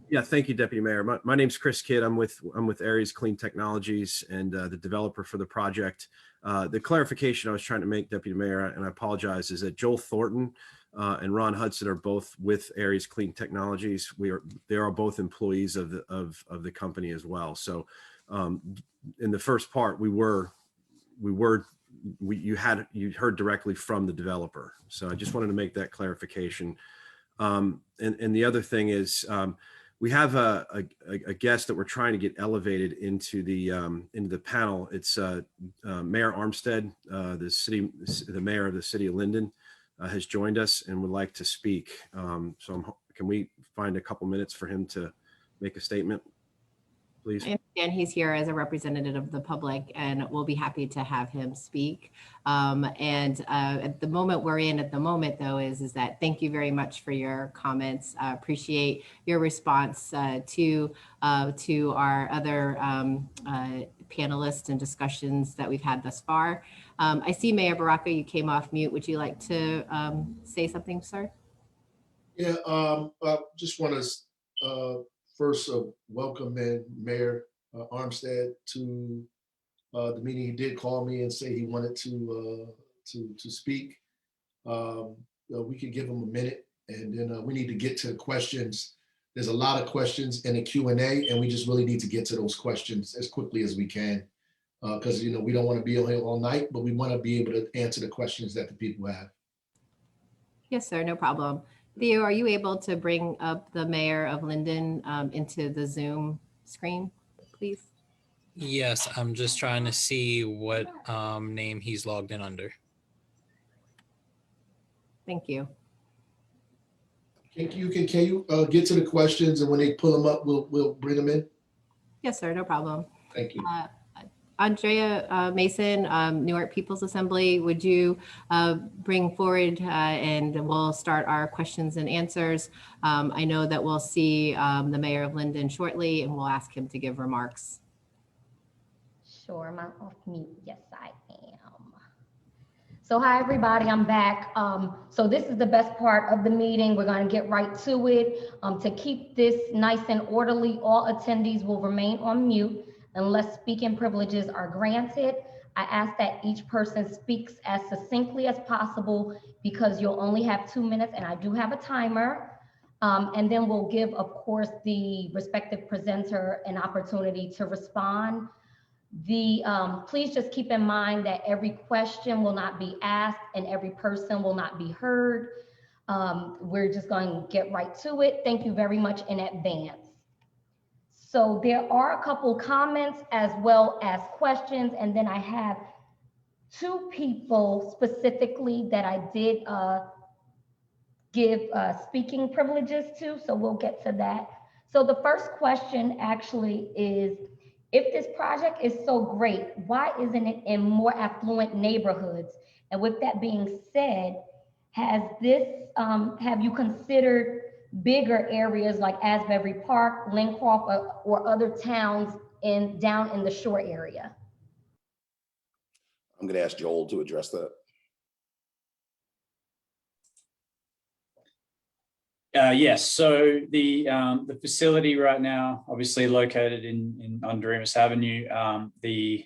Yeah, thank you, Deputy Mayor. My name's Chris Kidd. I'm with Aries Clean Technologies and the developer for the project. The clarification I was trying to make, Deputy Mayor, and I apologize, is that Joel Thornton and Ron Hudson are both with Aries Clean Technologies. They are both employees of the company as well. So in the first part, you heard directly from the developer. So I just wanted to make that clarification. And the other thing is, we have a guest that we're trying to get elevated into the panel. It's Mayor Armstead, the mayor of the city of Linden, has joined us and would like to speak. So can we find a couple minutes for him to make a statement? please. I understand he's here as a representative of the public, and we'll be happy to have him speak. At the moment we're in at the moment, though, is that thank you very much for your comments. Appreciate your response to our other panelists and discussions that we've had thus far. I see Mayor Baraka, you came off mute. Would you like to say something, sir? Yeah, I just want to first welcome in Mayor Armstead to the meeting. He did call me and say he wanted to speak. We could give him a minute, and then we need to get to the questions. There's a lot of questions in the Q&A, and we just really need to get to those questions as quickly as we can, because we don't want to be on here all night, but we want to be able to answer the questions that the people have. Yes, sir, no problem. Theo, are you able to bring up the mayor of Linden into the Zoom screen, please? Yes, I'm just trying to see what name he's logged in under. Thank you. Can you get to the questions, and when they pull them up, we'll bring them in? Yes, sir, no problem. Thank you. Andrea Mason, Newark People's Assembly, would you bring forward and we'll start our questions and answers. I know that we'll see the mayor of Linden shortly, and we'll ask him to give remarks. Sure, am I off mute? Yes, I am. So hi, everybody, I'm back. So this is the best part of the meeting. We're gonna get right to it. To keep this nice and orderly, all attendees will remain on mute unless speaking privileges are granted. I ask that each person speaks as succinctly as possible because you'll only have 2 minutes, and I do have a timer. And then we'll give, of course, the respective presenter an opportunity to respond. Please just keep in mind that every question will not be asked and every person will not be heard. We're just going to get right to it. Thank you very much in advance. So there are a couple comments as well as questions, and then I have 2 people specifically that I did give speaking privileges to, so we'll get to that. So the first question actually is, if this project is so great, why isn't it in more affluent neighborhoods? And with that being said, have you considered bigger areas like Asbury Park, Lincroft, or other towns down in the shore area? I'm going to ask Joel to address that. Yes, so the facility right now, obviously located on Doremus Avenue, the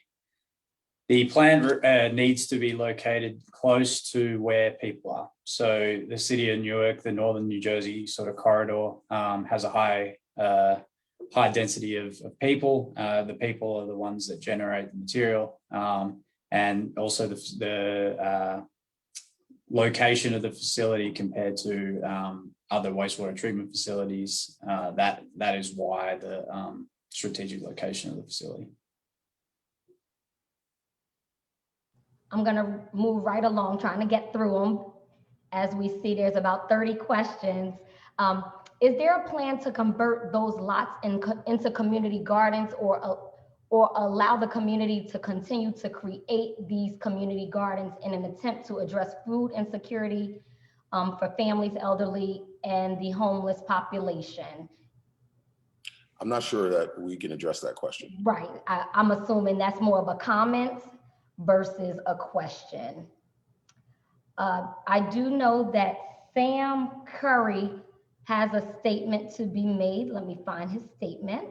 plant needs to be located close to where people are. So the city of Newark, the northern New Jersey sort of corridor, has a high density of people. The people are the ones that generate the material, and also the location of the facility compared to other wastewater treatment facilities. That is why the strategic location of the facility. I'm gonna move right along, trying to get through them. As we see, there's about 30 questions. Is there a plan to convert those lots into community gardens, or allow the community to continue to create these community gardens in an attempt to address food insecurity for families, elderly, and the homeless population? I'm not sure that we can address that question. Right, I'm assuming that's more of a comment versus a question. I do know that Sam Curry has a statement to be made. Let me find his statement.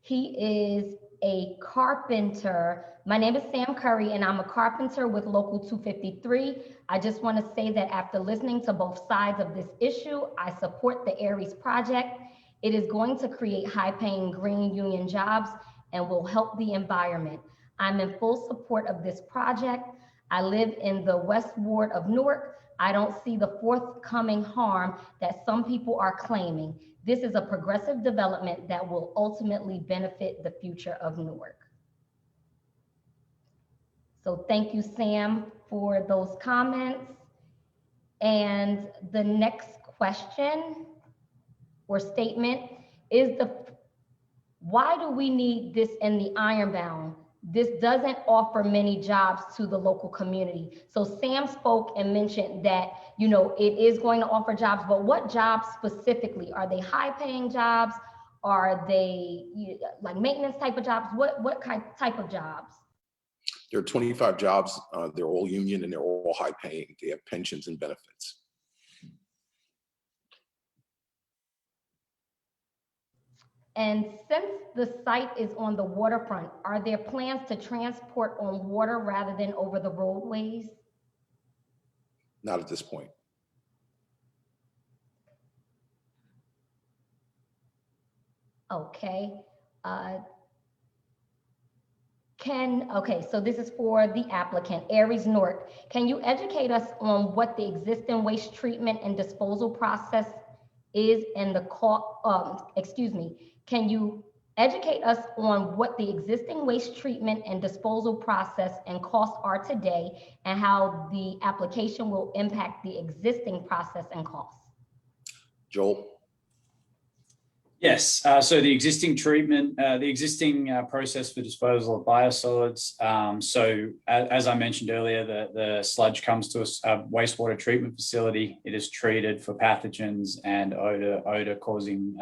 He is a carpenter. My name is Sam Curry, and I'm a carpenter with Local 253. I just want to say that after listening to both sides of this issue, I support the Aries project. It is going to create high-paying green union jobs and will help the environment. I'm in full support of this project. I live in the West Ward of Newark. I don't see the forthcoming harm that some people are claiming. This is a progressive development that will ultimately benefit the future of Newark. So thank you, Sam, for those comments. And the next question or statement is, why do we need this in the Ironbound? This doesn't offer many jobs to the local community. So Sam spoke and mentioned that, you know, it is going to offer jobs, but what jobs specifically? Are they high paying jobs? Are they like maintenance type of jobs? What type of jobs? There are 25 jobs. They're all union and they're all high paying. They have pensions and benefits. And since the site is on the waterfront, are there plans to transport on water rather than over the roadways? Not at this point. Okay. Okay, so this is for the applicant, Aries Nork. Can you educate us on what the existing waste treatment and disposal process is and the can you educate us on what the existing waste treatment and disposal process and costs are today and how the application will impact the existing process and costs? Joel? Yes, so the existing treatment, the existing process for disposal of biosolids. So as I mentioned earlier, the sludge comes to a wastewater treatment facility. It is treated for pathogens and odor causing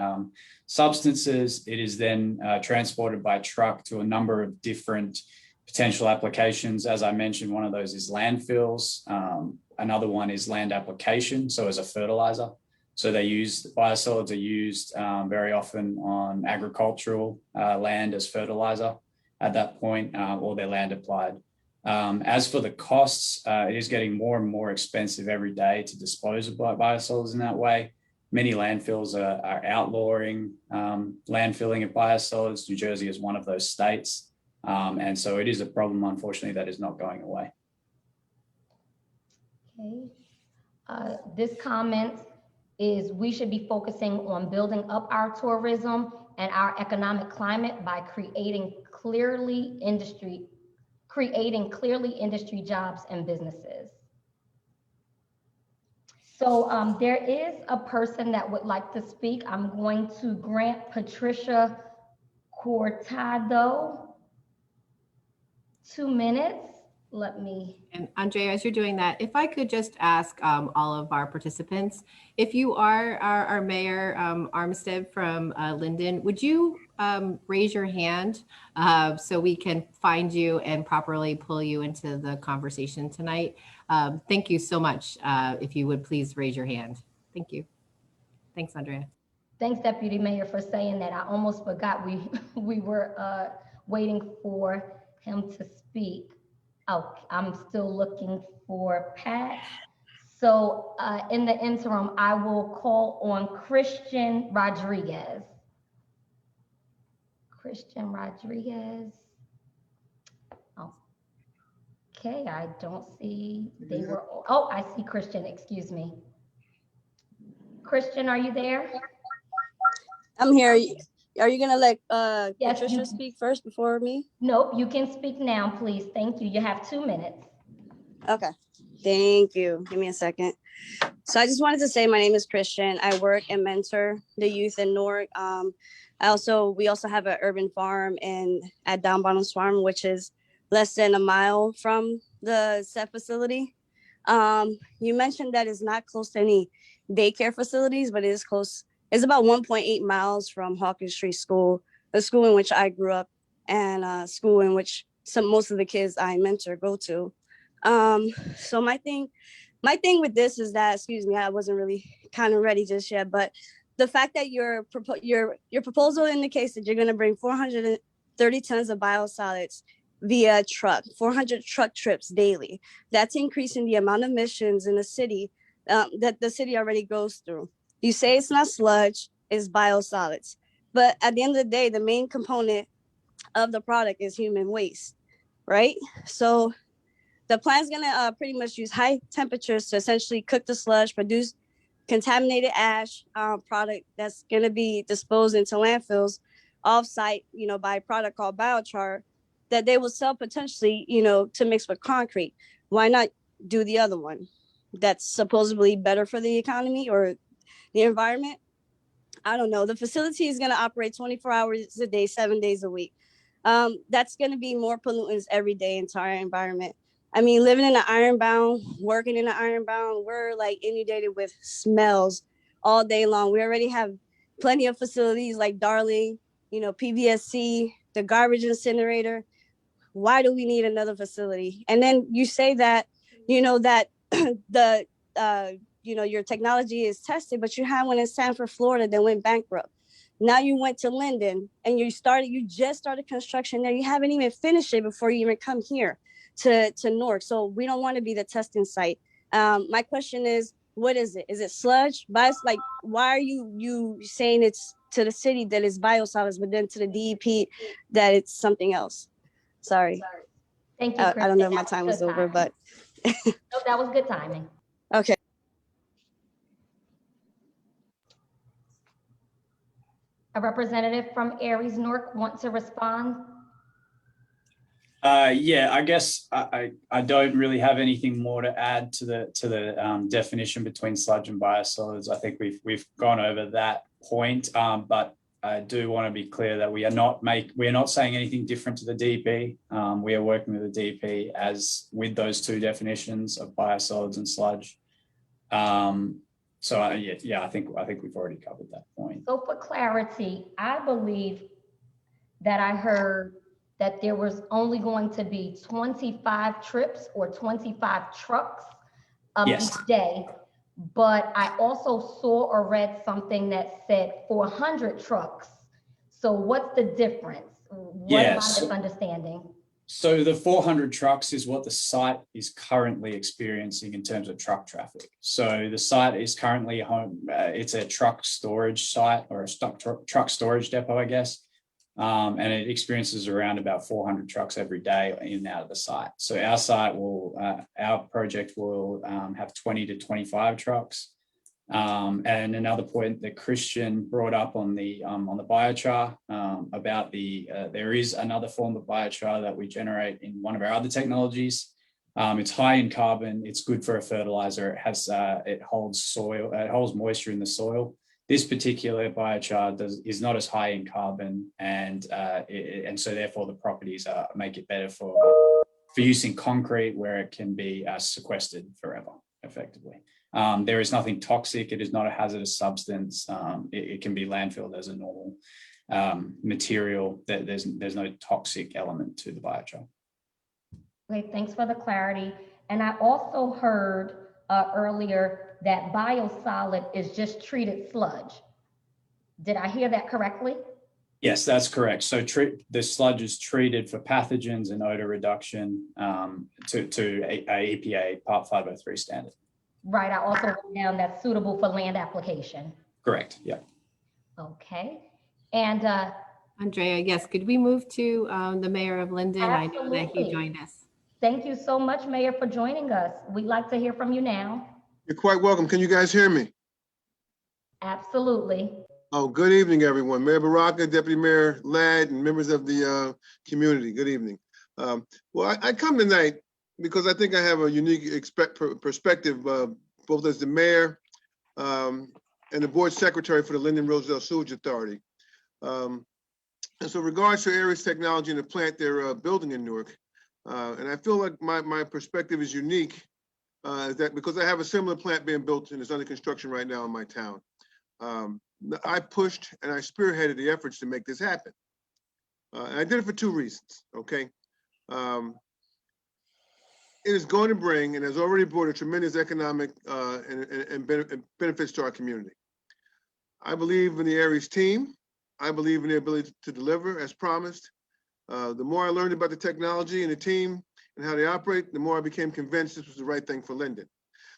substances. It is then transported by truck to a number of different potential applications. As I mentioned, one of those is landfills. Another one is land application, so as a fertilizer. So biosolids are used very often on agricultural land as fertilizer at that point, or their land applied. As for the costs, it is getting more and more expensive every day to dispose of biosolids in that way. Many landfills are outlawing landfilling of biosolids. New Jersey is one of those states. And so it is a problem, unfortunately, that is not going away. Okay. This comment is we should be focusing on building up our tourism and our economic climate by creating clearly industry jobs and businesses. So there is a person that would like to speak. I'm going to grant Patricia Cortado 2 minutes. And Andrea, as you're doing that, if I could just ask all of our participants, if you are our Mayor Armstead from Linden, would you raise your hand so we can find you and properly pull you into the conversation tonight? Thank you so much. If you would please raise your hand. Thank you. Thanks, Andrea. Thanks, Deputy Mayor, for saying that. I almost forgot we were waiting for him to speak. Oh, I'm still looking for Pat. So in the interim, I will call on Christian Rodriguez. Christian Rodriguez. Okay, I don't see, I see Christian, excuse me. Christian, are you there? I'm here. Are you gonna let Yes, Patricia speak first before me? Nope, you can speak now, please. Thank you. You have 2 minutes. Okay, thank you. Give me a second. So I just wanted to say my name is Christian. I work and mentor the youth in Newark. We also have an urban farm at Down Bottoms Farm, which is less than a mile from the set facility. You mentioned that it's not close to any daycare facilities, but it is close. It's about 1.8 miles from Hawkins Street School, the school in which I grew up, and a school in which most of the kids I mentor go to. So my thing with this is that, excuse me, I wasn't really kind of ready just yet, but the fact that your proposal indicates that you're going to bring 430 tons of biosolids via truck, 400 truck trips daily. That's increasing the amount of emissions in the city that the city already goes through. You say it's not sludge, it's biosolids. But at the end of the day, the main component of the product is human waste, right? So the plant's gonna pretty much use high temperatures to essentially cook the sludge, produce contaminated ash product that's gonna be disposed into landfills off-site, by a product called biochar that they will sell potentially, to mix with concrete. Why not do the other one that's supposedly better for the economy or the environment? I don't know, the facility is going to operate 24 hours a day, 7 days a week. That's going to be more pollutants every day into our environment. I mean, living in the Ironbound, working in the Ironbound, we're like inundated with smells all day long. We already have plenty of facilities like Darling, you know, PVSC, the garbage incinerator. Why do we need another facility? And then you say that, you know, that the, you know, your technology is tested, but you had one in Sanford, Florida that went bankrupt. Now you went to Linden and you just started construction there. You haven't even finished it before you even come here to Newark. So we don't want to be the testing site. My question is, what is it? Is it sludge? Like, why are you saying it's to the city that it's biosolids, but then to the DEP that it's something else? Sorry. Thank you, I Kristen. don't know if my That was time was good over, timing. but No, that was good timing. okay. A representative from Aries Newark want to respond? Yeah, I guess I don't really have anything more to add to the definition between sludge and biosolids. I think we've gone over that point, but I do want to be clear that we are not saying anything different to the DEP. We are working with the DEP as with those two definitions of biosolids and sludge. So I think we've already covered that point. So for clarity, I believe that I heard that there was only going to be 25 trips or 25 trucks Yes. each day. But I also saw or read something that said 400 trucks. So what's the difference? What am I misunderstanding? So the 400 trucks is what the site is currently experiencing in terms of truck traffic. So the site is currently it's a truck storage site or a truck storage depot, I guess. And it experiences around about 400 trucks every day in and out of the site. So our project will have 20 to 25 trucks. And another point that Christian brought up on the biochar about there is another form of biochar that we generate in one of our other technologies. It's high in carbon. It's good for a fertilizer. It holds moisture in the soil. This particular biochar is not as high in carbon, and so therefore the properties make it better for use in concrete, where it can be sequestered forever, effectively. There is nothing toxic. It is not a hazardous substance. It can be landfilled as a normal material. There's no toxic element to the biochar. Great, thanks for the clarity. And I also heard earlier that biosolid is just treated sludge. Did I hear that correctly? Yes, that's correct. So the sludge is treated for pathogens and odor reduction to a EPA Part 503 standard. Right, I also wrote down that's suitable for land application. Correct, yeah. Okay, and Andrea, yes, could we move to the mayor of Linden? Absolutely. I know that he joined us. Thank you so much, Mayor, for joining us. We'd like to hear from you now. You're quite welcome. Can you guys hear me? Absolutely. Oh, good evening, everyone. Mayor Baraka, Deputy Mayor Ladd, and members of the community. Good evening. Well, I come tonight because I think I have a unique perspective, both as the mayor and the board secretary for the Linden Rosedale Sewage Authority. And so regards to Aries Technology and the plant they're building in Newark, and I feel like my perspective is unique, is that because I have a similar plant being built and is under construction right now in my town. I pushed and I spearheaded the efforts to make this happen. And I did it for two reasons, okay? It is going to bring, and has already brought, a tremendous economic and benefits to our community. I believe in the Aries team. I believe in their ability to deliver as promised. The more I learned about the technology and the team and how they operate, the more I became convinced this was the right thing for Linden.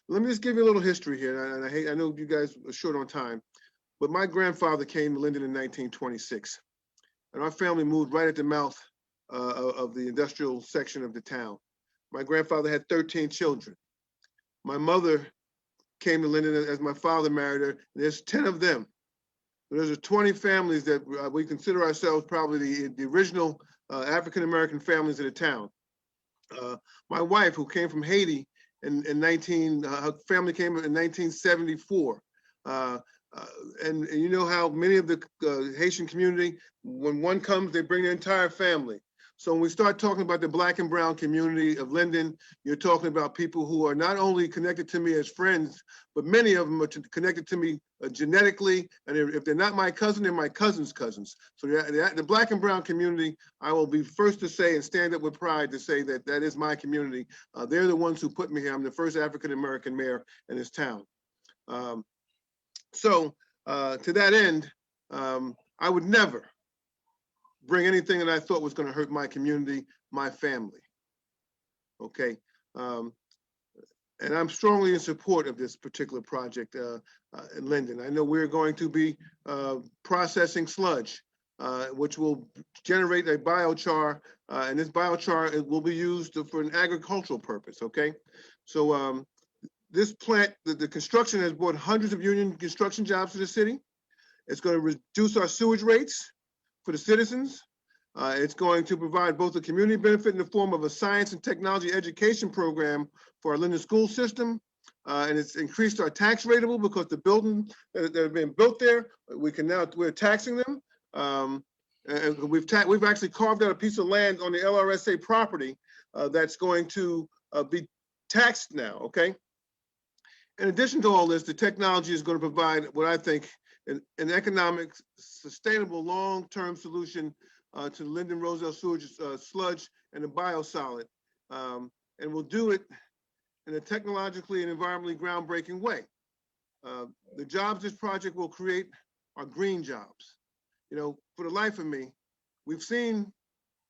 Let me just give you a little history here, and I know you guys are short on time, but my grandfather came to Linden in 1926, and our family moved right at the mouth of the industrial section of the town. My grandfather had 13 children. My mother came to Linden as my father married her. There's 10 of them. There's 20 families that we consider ourselves probably the original African-American families of the town. My wife, who came from Haiti her family came in 1974. And you know how many of the Haitian community, when one comes, they bring their entire family. So when we start talking about the Black and brown community of Linden, you're talking about people who are not only connected to me as friends, but many of them are connected to me genetically. And if they're not my cousin, they're my cousin's cousins. So the Black and brown community, I will be first to say and stand up with pride to say that that is my community. They're the ones who put me here. I'm the first African-American mayor in this town. So to that end, I would never bring anything that I thought was going to hurt my community, my family. Okay. And I'm strongly in support of this particular project in Linden. I know we're going to be processing sludge, which will generate a biochar, and this biochar, it will be used for an agricultural purpose. Okay. So this plant, the construction has brought hundreds of union construction jobs to the city. It's going to reduce our sewage rates for the citizens. It's going to provide both a community benefit in the form of a science and technology education program for our Linden school system. And it's increased our tax rateable because the building that have been built there, we're taxing them. And we've actually carved out a piece of land on the LRSA property that's going to be taxed now, okay? In addition to all this, the technology is going to provide what I think an economic, sustainable, long-term solution to the Linden Roselle sewage sludge and the biosolid. And we'll do it in a technologically and environmentally groundbreaking way. The jobs this project will create are green jobs. You know, for the life of me, we've seen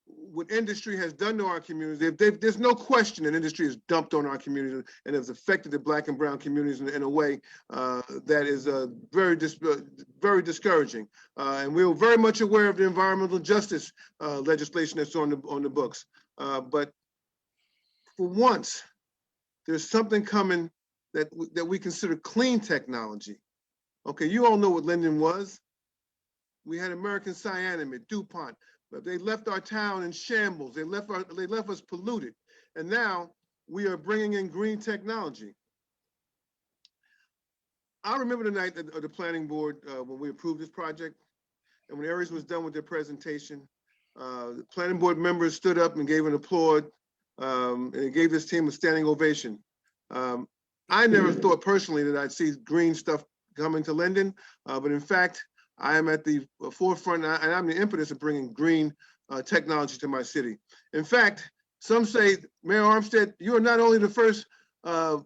what industry has done to our communities. There's no question that industry has dumped on our communities and has affected the Black and brown communities in a way that is very discouraging. And we're very much aware of the environmental justice legislation that's on the books. But for once, there's something coming that we consider clean technology. Okay, you all know what Linden was. We had American Cyanamid, DuPont. But they left our town in shambles. They left us polluted. And now we are bringing in green technology. I remember the night of the planning board when we approved this project, and when Aries was done with their presentation, the planning board members stood up and gave an applaud, and it gave this team a standing ovation. I never thought personally that I'd see green stuff coming to Linden, but in fact, I am at the forefront, and I'm the impetus of bringing green technology to my city. In fact, some say, Mayor Armstead, you are not only the first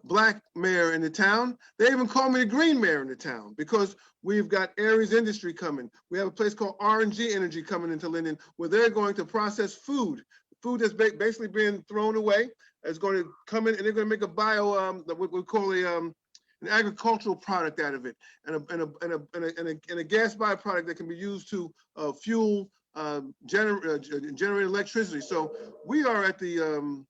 Black mayor in the town, they even call me the green mayor in the town because we've got Aries industry coming. We have a place called RNG Energy coming into Linden where they're going to process food that's basically being thrown away. Is going to come in and they're going to make a what we call an agricultural product out of it, and a gas byproduct that can be used to fuel generate electricity. So we are at the,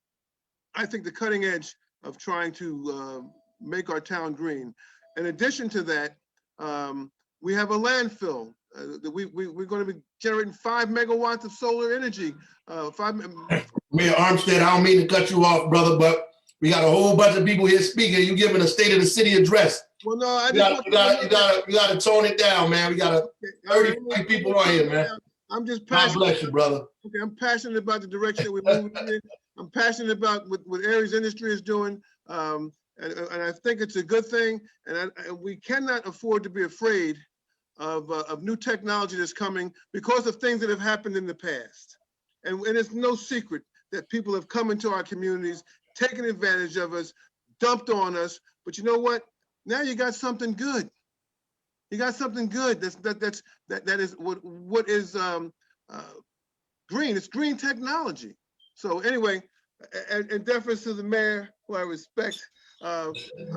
I think, the cutting edge of trying to make our town green. In addition to that, we have a landfill. We're going to be generating 5 megawatts of solar energy. Mayor Armstead, I don't mean to cut you off, brother, but we got a whole bunch of people here speaking. You giving a state of the city address. Well, no, you gotta tone it down, man. We got 30 people on here, man. I'm just passionate. God bless you, brother. Okay, I'm passionate about the direction that we're moving in. I'm passionate about what Aries Industry is doing, and I think it's a good thing. And we cannot afford to be afraid of new technology that's coming because of things that have happened in the past. And it's no secret that people have come into our communities, taken advantage of us, dumped on us. But you know what? Now you got something good. You got something good that is what is green. It's green technology. So anyway, in deference to the mayor, who I respect, I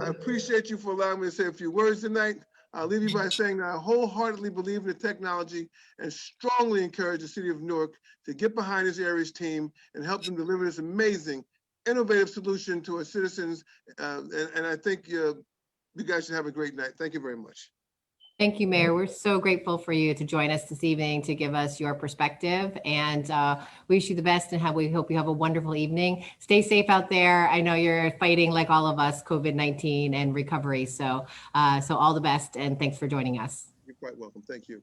appreciate you for allowing me to say a few words tonight. I'll leave you by saying that I wholeheartedly believe in the technology and strongly encourage the city of Newark to get behind this Aries team and help them deliver this amazing, innovative solution to our citizens. And I think you guys should have a great night. Thank you very much. Thank you, Mayor. We're so grateful for you to join us this evening to give us your perspective, and we wish you the best, and we hope you have a wonderful evening. Stay safe out there. I know you're fighting, like all of us, COVID-19 and recovery. So all the best, and thanks for joining us. You're quite welcome. Thank you.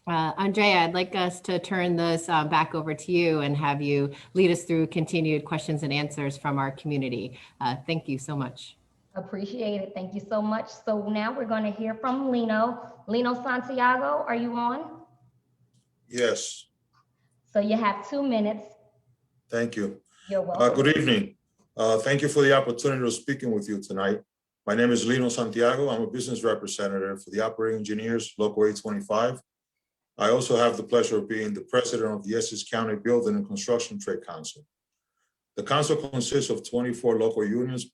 Andrea, I'd like us to turn this back over to you and have you lead us through continued questions and answers from our community. Thank you so much. Appreciate it. Thank you so much. So now we're going to hear from Lino. Lino Santiago, are you on? Yes. So you have 2 minutes. Thank you. You're welcome. Good evening. Thank you for the opportunity of speaking with you tonight. My name is Lino Santiago. I'm a business representative for the Operating Engineers, Local 825. I also have the pleasure of being the president of the Essex County Building and Construction Trade Council. The council consists of 24 local unions,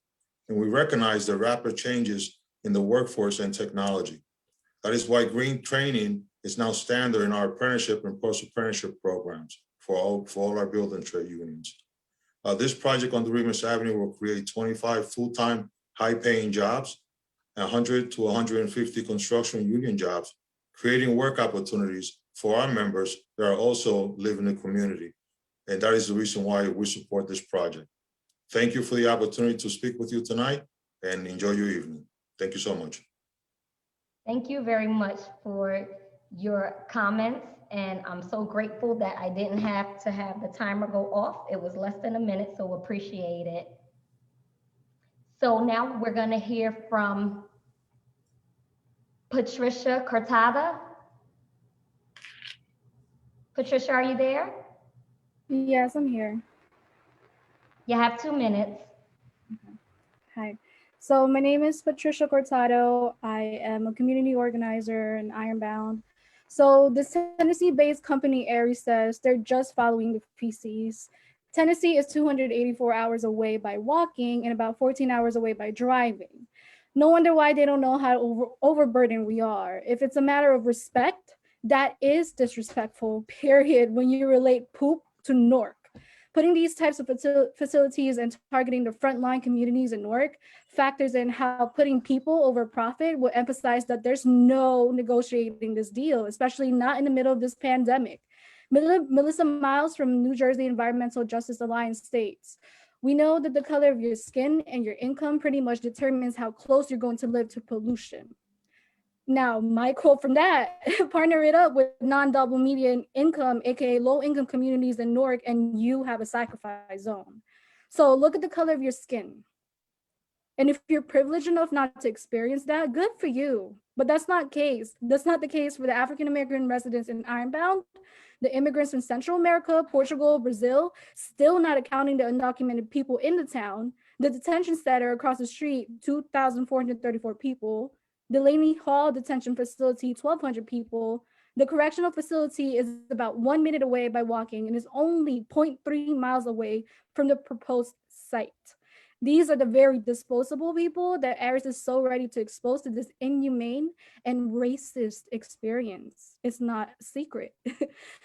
and we recognize the rapid changes in the workforce and technology. That is why green training is now standard in our apprenticeship and post-apprenticeship programs for all our building trade unions. This project on the Remus Avenue will create 25 full-time, high-paying jobs, 100 to 150 construction union jobs, creating work opportunities for our members that are also live in the community. And that is the reason why we support this project. Thank you for the opportunity to speak with you tonight, and enjoy your evening. Thank you so much. Thank you very much for your comments. And I'm so grateful that I didn't have to have the timer go off. It was less than a minute, so appreciate it. So now we're going to hear from Patricia Cortada. Patricia, are you there? Yes, I'm here. You have 2 minutes. Okay. Hi. So my name is Patricia Cortado. I am a community organizer in Ironbound. So this Tennessee-based company, Aries, says they're just following the feces. Tennessee is 284 hours away by walking and about 14 hours away by driving. No wonder why they don't know how overburdened we are. If it's a matter of respect, that is disrespectful, period, when you relate poop to Newark. Putting these types of facilities and targeting the frontline communities in Newark factors in how putting people over profit will emphasize that there's no negotiating this deal, especially not in the middle of this pandemic. Melissa Miles from New Jersey Environmental Justice Alliance states, "We know that the color of your skin and your income pretty much determines how close you're going to live to pollution." Now, my quote from that, partner it up with non-double median income, AKA low income communities in Newark, and you have a sacrifice zone. So look at the color of your skin. And if you're privileged enough not to experience that, good for you. But that's not the case. That's not the case for the African-American residents in Ironbound, the immigrants from Central America, Portugal, Brazil, still not accounting the undocumented people in the town, the detention center across the street, 2,434 people, Delaney Hall Detention Facility, 1,200 people. The correctional facility is about 1 minute away by walking and is only 0.3 miles away from the proposed site. These are the very disposable people that Aries is so ready to expose to this inhumane and racist experience. It's not a secret.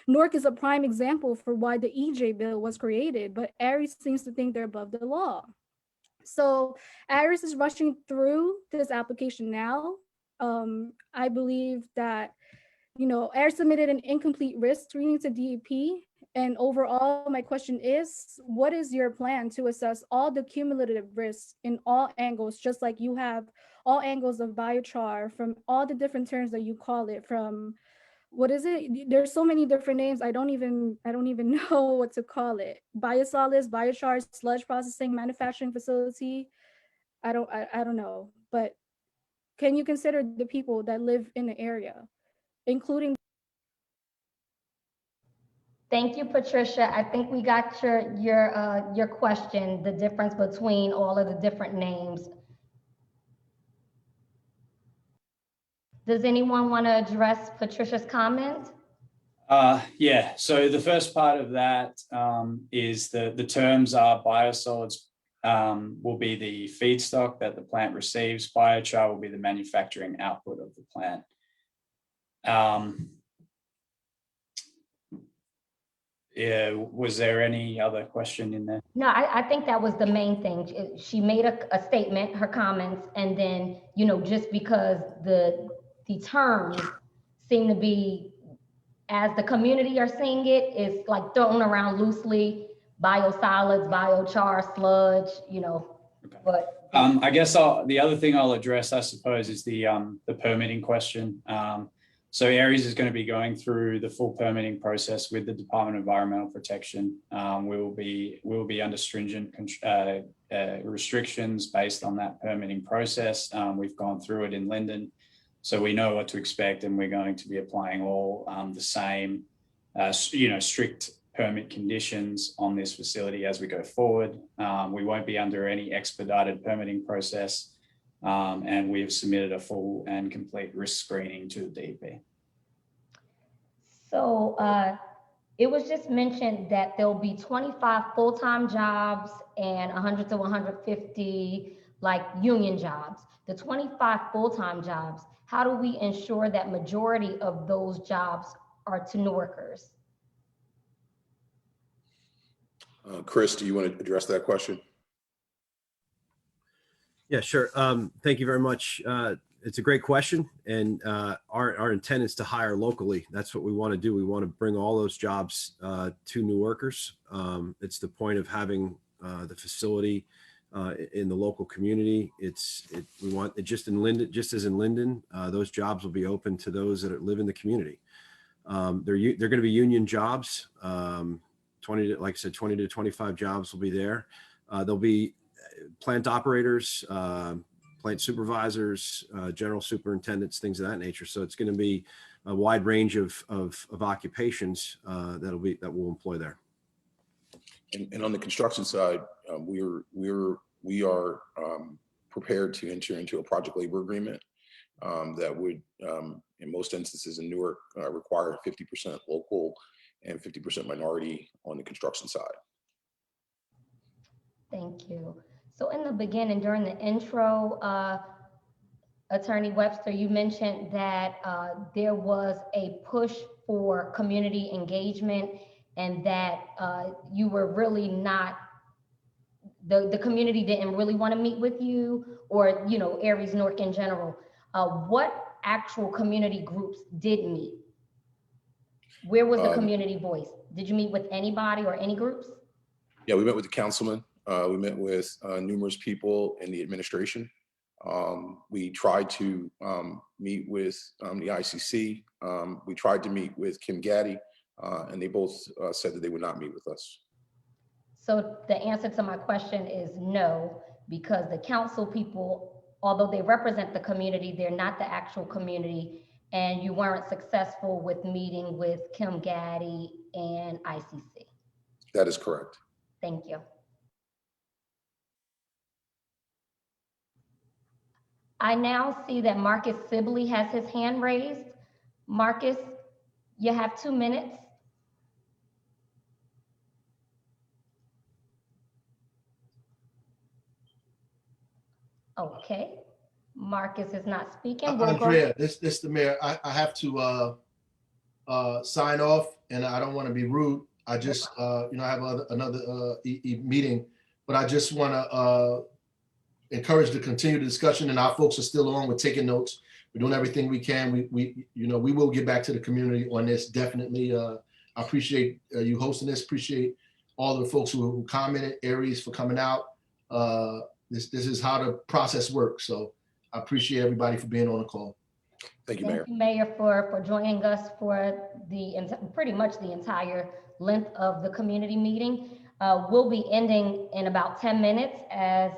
Newark is a prime example for why the EJ bill was created, but Aries seems to think they're above the law. So Aries is rushing through this application now. I believe that, Aries submitted an incomplete risk screening to DEP. And overall, my question is, what is your plan to assess all the cumulative risks in all angles, just like you have all angles of biochar from all the different terms that you call it, from what is it? There's so many different names. I don't even know what to call it. Biosolids, biochar, sludge processing, manufacturing facility. I don't know. But can you consider the people that live in the area, including? Thank you, Patricia. I think we got your question, the difference between all of the different names. Does anyone want to address Patricia's comment? Yeah, so the first part of that is the terms are biosolids will be the feedstock that the plant receives. Biochar will be the manufacturing output of the plant. Yeah, was there any other question in there? No, I think that was the main thing. She made a statement, her comments, and then, just because the the terms seem to be, as the community are seeing it, is like thrown around loosely, biosolids, biochar, sludge, you know, but. I guess the other thing I'll address, I suppose, is the permitting question. So Aries is going to be going through the full permitting process with the Department of Environmental Protection. We will be under stringent restrictions based on that permitting process. We've gone through it in Linden, so we know what to expect, and we're going to be applying all the same, strict permit conditions on this facility as we go forward. We won't be under any expedited permitting process, and we have submitted a full and complete risk screening to the DEP. So it was just mentioned that there'll be 25 full-time jobs and 100 to 150 like union jobs. The 25 full-time jobs, how do we ensure that majority of those jobs are to Newarkers? Chris, do you want to address that question? Yeah, sure. Thank you very much. It's a great question. And our intent is to hire locally. That's what we want to do. We want to bring all those jobs to Newarkers. It's the point of having the facility in the local community. We want it just in Linden, just as in Linden, those jobs will be open to those that live in the community. They're going to be union jobs. 20 to, like I said, 20 to 25 jobs will be there. There'll be plant operators, plant supervisors, general superintendents, things of that nature. So it's going to be a wide range of occupations that will employ there. And on the construction side, we are prepared to enter into a project labor agreement that would, in most instances in Newark, require 50% local and 50% minority on the construction side. Thank you. So in the beginning, during the intro, Attorney Webster, you mentioned that there was a push for community engagement and that you were really not, the community didn't really want to meet with you or, Aries Newark in general. What actual community groups did meet? Where was the community voice? Did you meet with anybody or any groups? Yeah, we met with the councilman. We met with numerous people in the administration. We tried to meet with the ICC. We tried to meet with Kim Gaddy, and they both said that they would not meet with us. So the answer to my question is no, because the council people, although they represent the community, they're not the actual community, and you weren't successful with meeting with Kim Gaddy and ICC. That is correct. Thank you. I now see that Marcus Sibley has his hand raised. Marcus, you have 2 minutes. Okay. Marcus is not speaking. Andrea, this the mayor. I have to sign off, and I don't want to be rude. I just I have another meeting, but I just want to encourage the continued discussion, and our folks are still on. We're taking notes. We're doing everything we can. We will get back to the community on this. Definitely. I appreciate you hosting this. Appreciate all the folks who commented. Aries for coming out. This is how the process works. So I appreciate everybody for being on the call. Thank you, Mayor. Thank you, Mayor, for joining us for pretty much the entire length of the community meeting. We'll be ending in about 10 minutes as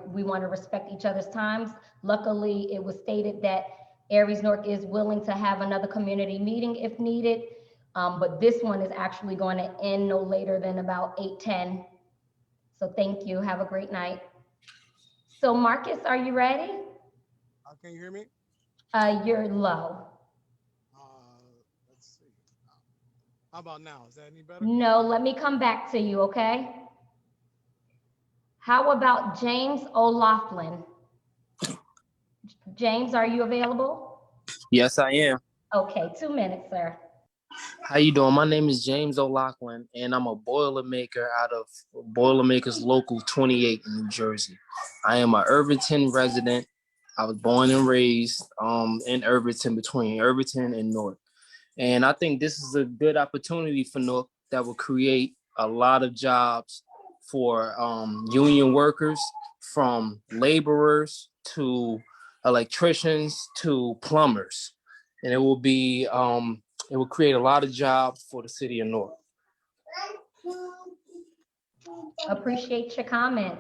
we want to respect each other's times. Luckily, it was stated that Aries Newark is willing to have another community meeting if needed, but this one is actually going to end no later than about 8:10. So thank you. Have a great night. So Marcus, are you ready? Can you hear me? You're low. Let's see. How about now? Is that any better? No, let me come back to you, okay? How about James O'Loughlin? James, are you available? Yes, I am. Okay, 2 minutes, sir. How you doing? My name is James O'Loughlin, and I'm a Boilermaker out of Boilermakers Local 28 in New Jersey. I am an Irvington resident, I was born and raised in Irvington, between Irvington and Newark. And I think this is a good opportunity for Newark that will create a lot of jobs for union workers, from laborers to electricians to plumbers. And it will be, it will create a lot of jobs for the city of Newark. Appreciate your comment.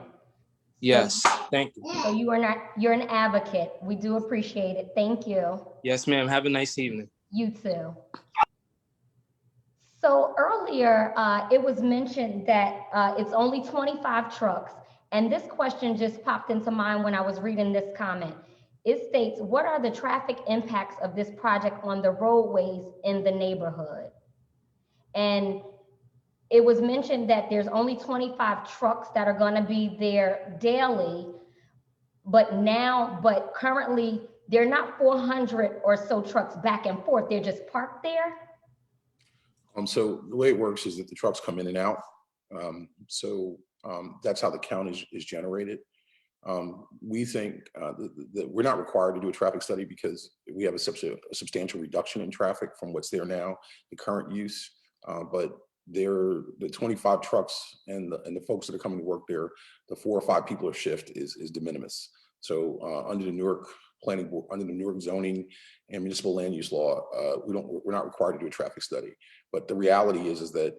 Yes, thank you. So you're an advocate. We do appreciate it. Thank you. Yes, ma'am. Have a nice evening. You too. So earlier, it was mentioned that it's only 25 trucks. And this question just popped into mind when I was reading this comment. It states, what are the traffic impacts of this project on the roadways in the neighborhood? And it was mentioned that there's only 25 trucks that are gonna be there daily, but currently they're not 400 or so trucks back and forth. They're just parked there. So the way it works is that the trucks come in and out. That's how the count is generated. We think that we're not required to do a traffic study because we have a substantial reduction in traffic from what's there now, the current use. But the 25 trucks and the folks that are coming to work there, the 4 or 5 people a shift is de minimis. So under the Newark Planning Board, under the Newark zoning and municipal land use law, we're not required to do a traffic study. But the reality is that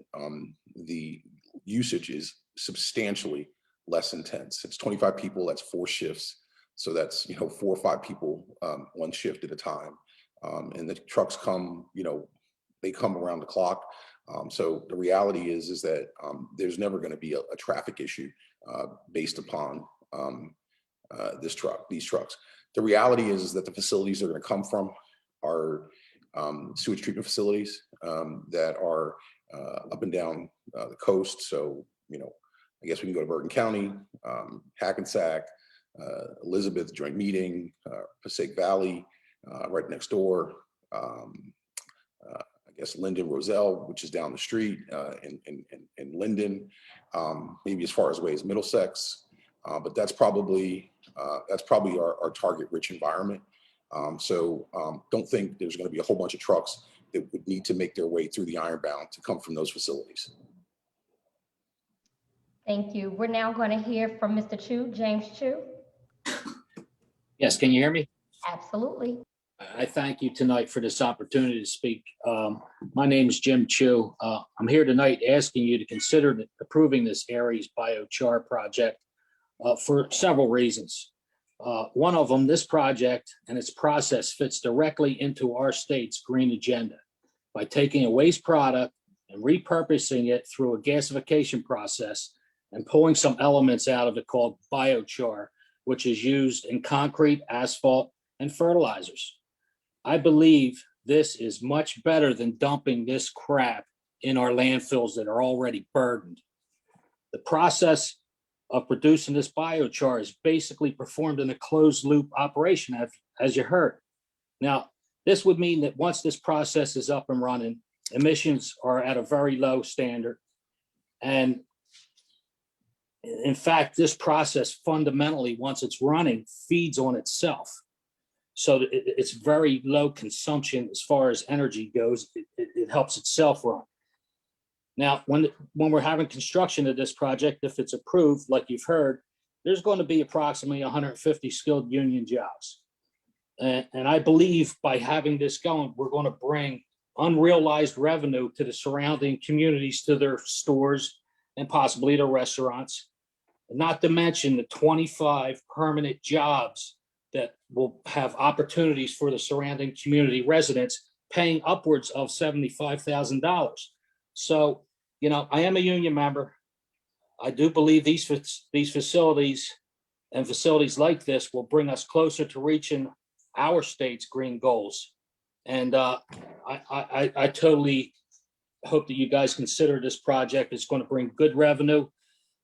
the usage is substantially less intense. It's 25 people, that's 4 shifts. So that's, 4 or 5 people, 1 shift at a time. And the trucks come, they come around the clock. So the reality is that there's never going to be a traffic issue based upon these trucks. The reality is that the facilities they're going to come from are sewage treatment facilities that are up and down the coast. So, I guess we can go to Bergen County, Hackensack, Elizabeth Joint Meeting, Passaic Valley, right next door. I guess Linden Roselle, which is down the street in Linden, maybe as far away as Middlesex, but that's probably our target rich environment. Don't think there's going to be a whole bunch of trucks that would need to make their way through the Ironbound to come from those facilities. Thank you. We're now going to hear from Mr. Chu, James Chu. Yes, can you hear me? Absolutely. I thank you tonight for this opportunity to speak. My name is Jim Chu. I'm here tonight asking you to consider approving this Aries biochar project for several reasons. One of them, this project and its process fits directly into our state's green agenda by taking a waste product and repurposing it through a gasification process and pulling some elements out of it called biochar, which is used in concrete, asphalt, and fertilizers. I believe this is much better than dumping this crap in our landfills that are already burdened. The process of producing this biochar is basically performed in a closed loop operation, as you heard. Now, this would mean that once this process is up and running, emissions are at a very low standard. And in fact, this process fundamentally, once it's running, feeds on itself. So it's very low consumption as far as energy goes. It helps itself run. Now, when we're having construction of this project, if it's approved, like you've heard, there's going to be approximately 150 skilled union jobs. And I believe by having this going, we're going to bring unrealized revenue to the surrounding communities, to their stores, and possibly their restaurants. Not to mention the 25 permanent jobs that will have opportunities for the surrounding community residents, paying upwards of $75,000. So, I am a union member. I do believe these facilities and facilities like this will bring us closer to reaching our state's green goals. And I totally hope that you guys consider this project. It's going to bring good revenue.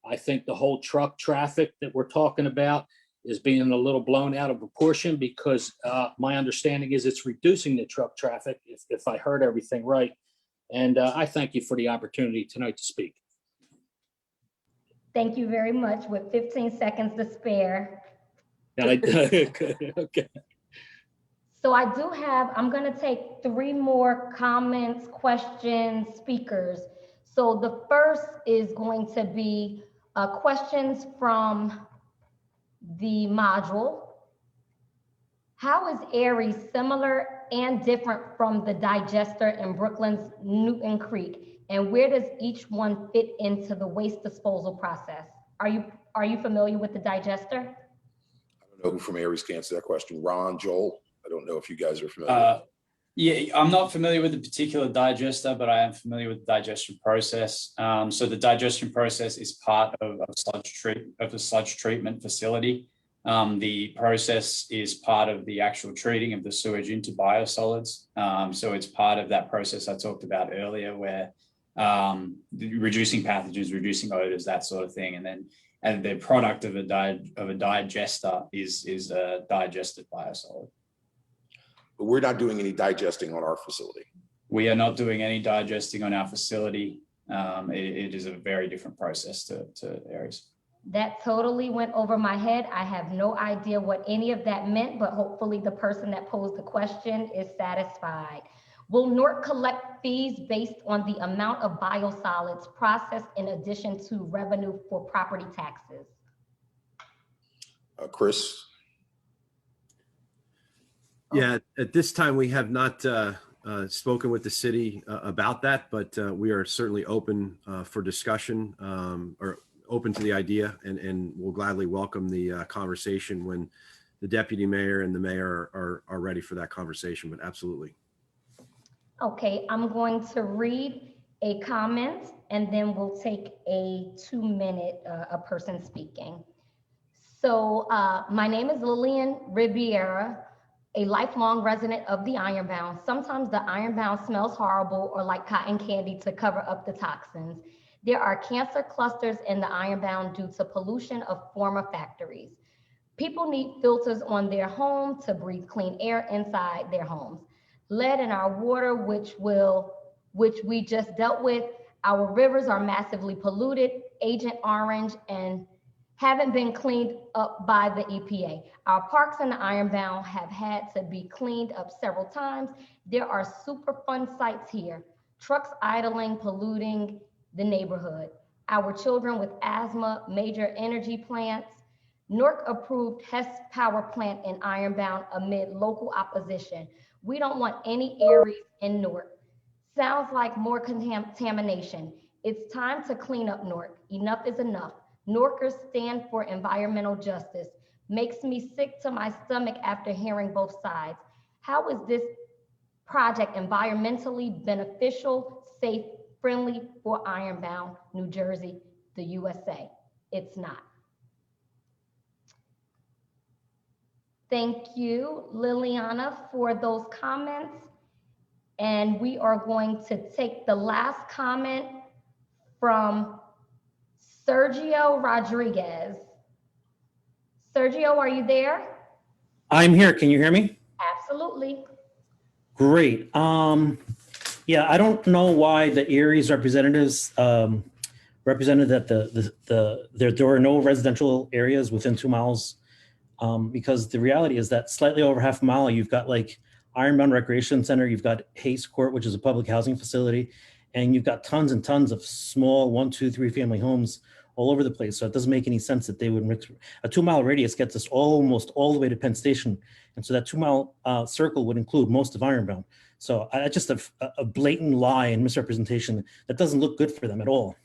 I think the whole truck traffic that we're talking about is being a little blown out of proportion, because my understanding is it's reducing the truck traffic, if I heard everything right. And I thank you for the opportunity tonight to speak. Thank you very much. With 15 seconds to spare. Yeah, okay. So I do have, I'm going to take 3 more comments, questions, speakers. So the first is going to be questions from the module. How is Aries similar and different from the digester in Brooklyn's Newton Creek? And where does each one fit into the waste disposal process? Are you familiar with the digester? I don't know who from Aries can answer that question. Ron, Joel, I don't know if you guys are familiar. Yeah, I'm not familiar with the particular digester, but I am familiar with the digestion process. So the digestion process is part of the sludge treatment facility. The process is part of the actual treating of the sewage into biosolids. So it's part of that process I talked about earlier, where reducing pathogens, reducing odors, that sort of thing, and the product of a digester is a digested biosolid. But we're not doing any digesting on our facility. We are not doing any digesting on our facility. It is a very different process to Aries. That totally went over my head. I have no idea what any of that meant, but hopefully the person that posed the question is satisfied. Will NORC collect fees based on the amount of biosolids processed in addition to revenue for property taxes? Chris? Yeah, at this time, we have not spoken with the city about that, but we are certainly open for discussion or open to the idea, and we'll gladly welcome the conversation when the deputy mayor and the mayor are ready for that conversation, but absolutely. Okay, I'm going to read a comment and then we'll take a 2-minute a person speaking. So my name is Lillian Riviera, a lifelong resident of the Ironbound. Sometimes the Ironbound smells horrible or like cotton candy to cover up the toxins. There are cancer clusters in the Ironbound due to pollution of former factories. People need filters on their home to breathe clean air inside their homes. Lead in our water, which we just dealt with. Our rivers are massively polluted, Agent Orange, and haven't been cleaned up by the EPA. Our parks in the Ironbound have had to be cleaned up several times. There are super fun sites here. Trucks idling, polluting the neighborhood. Our children with asthma, major energy plants. NORC approved Hess power plant in Ironbound amid local opposition. We don't want any Aries in NORC. Sounds like more contamination. It's time to clean up NORC. Enough is enough. NORCers stand for environmental justice. Makes me sick to my stomach after hearing both sides. How is this project environmentally beneficial, safe, friendly for Ironbound, New Jersey, the USA? It's not. Thank you, Liliana, for those comments. And we are going to take the last comment from Sergio Rodriguez. Sergio, are you there? I'm here. Can you hear me? Absolutely. Great. Yeah, I don't know why the Aries representatives represented that there were no residential areas within 2 miles, because the reality is that slightly over half a mile, you've got like Ironbound Recreation Center, you've got Hayes Court, which is a public housing facility, and you've got tons and tons of small 1, 2, 3 family homes all over the place. So it doesn't make any sense that they would mix. A 2 mile radius gets us almost all the way to Penn Station. And so that 2 mile circle would include most of Ironbound. So I just have a blatant lie and misrepresentation that doesn't look good for them at all.